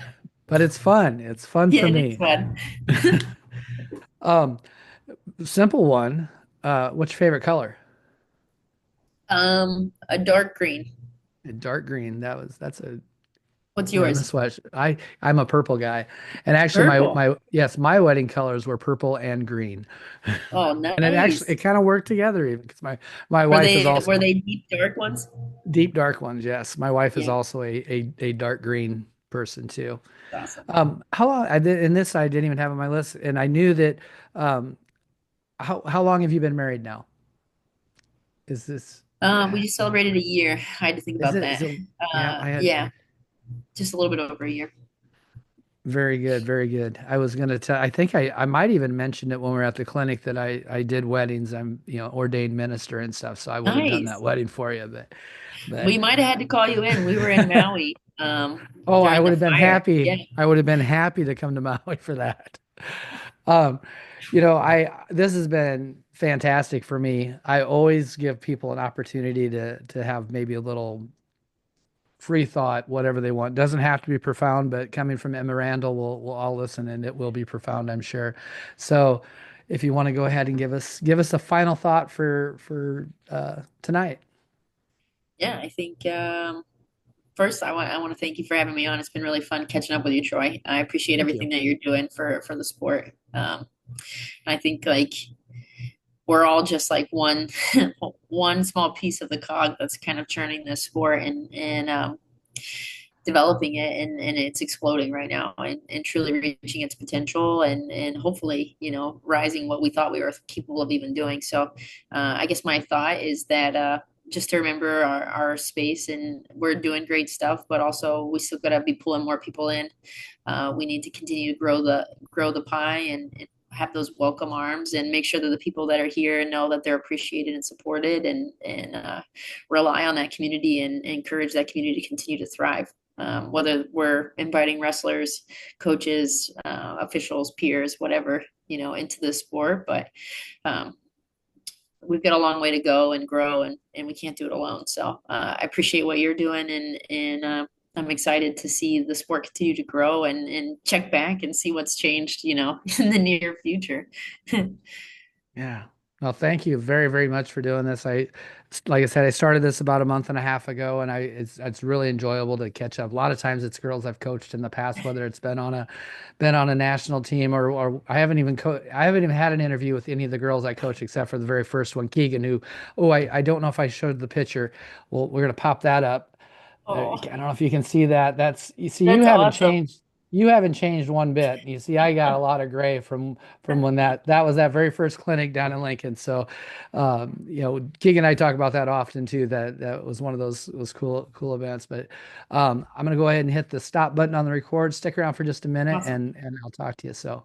but it's fun. It's fun Yeah, for it is me. fun. Um, Simple one. What's your favorite color? A dark green. Dark green. That's a What's yeah, yours? that's what I'm a purple guy. And actually Purple. my wedding colors were purple and green. Oh, And it nice. kind of worked together even because my Were wife is they also were they deep dark ones? deep dark ones, yes. My wife is Yeah, also a dark green person too. awesome. How long I did in this I didn't even have on my list, and I knew that um how long have you been married now? Is this We just celebrated a year. I had to think about is that. it yeah, I had Yeah, just a little bit over a year. very good, very good. I was gonna tell I think I might even mention it when we were at the clinic that I did weddings. I'm, ordained minister and stuff, so I would have done that Nice. wedding for you, but We might have had to call you in. We were in Maui oh, I during would the have been fire. happy. Yeah, I would have been happy to come to Maui for that. I this has been fantastic for me. I always give people an opportunity to have maybe a little free thought, whatever they want. Doesn't have to be profound, but coming from Emma Randall, we'll all listen and it will be profound, I'm sure. So if you want to go ahead and give us a final thought for tonight. yeah. I think first I want to thank you for having me on. It's been really fun catching up with you, Troy. I appreciate Thank everything you. that you're doing for the sport. I think like we're all just like one one small piece of the cog that's kind of churning this sport and developing it and it's exploding right now and truly reaching its potential and hopefully rising what we thought we were capable of even doing. So I guess my thought is that just to remember our space, and we're doing great stuff, but also we still got to be pulling more people in. We need to continue to grow the pie and have those welcome arms and make sure that the people that are here know that they're appreciated and supported and rely on that community and encourage that community to continue to thrive. Whether we're inviting wrestlers, coaches, officials, peers, whatever, into the sport, but um, we've got a long way to go and grow, and we can't do it alone. So I appreciate what you're doing, and I'm excited to see the sport continue to grow and check back and see what's changed, in the near future. Yeah. Well, thank you very, very much for doing this. Like I said, I started this about a month and a half ago, and it's really enjoyable to catch up. A lot of times, it's girls I've coached in the past, whether it's been on a national team or I haven't even had an interview with any of the girls I coach except for the very first one, Keegan, who, oh, I don't know if I showed the picture. Well, we're gonna pop that up. I Oh, don't know if you can see that. You see, you that's haven't awesome. changed. You haven't changed one bit. You see, I got a lot of gray from when that was that very first clinic down in Lincoln. So, Keegan and I talk about that often too. That was one of those cool events. But I'm gonna go ahead and hit the stop button on the record. Stick around for just a minute, Awesome. and I'll talk to you. So.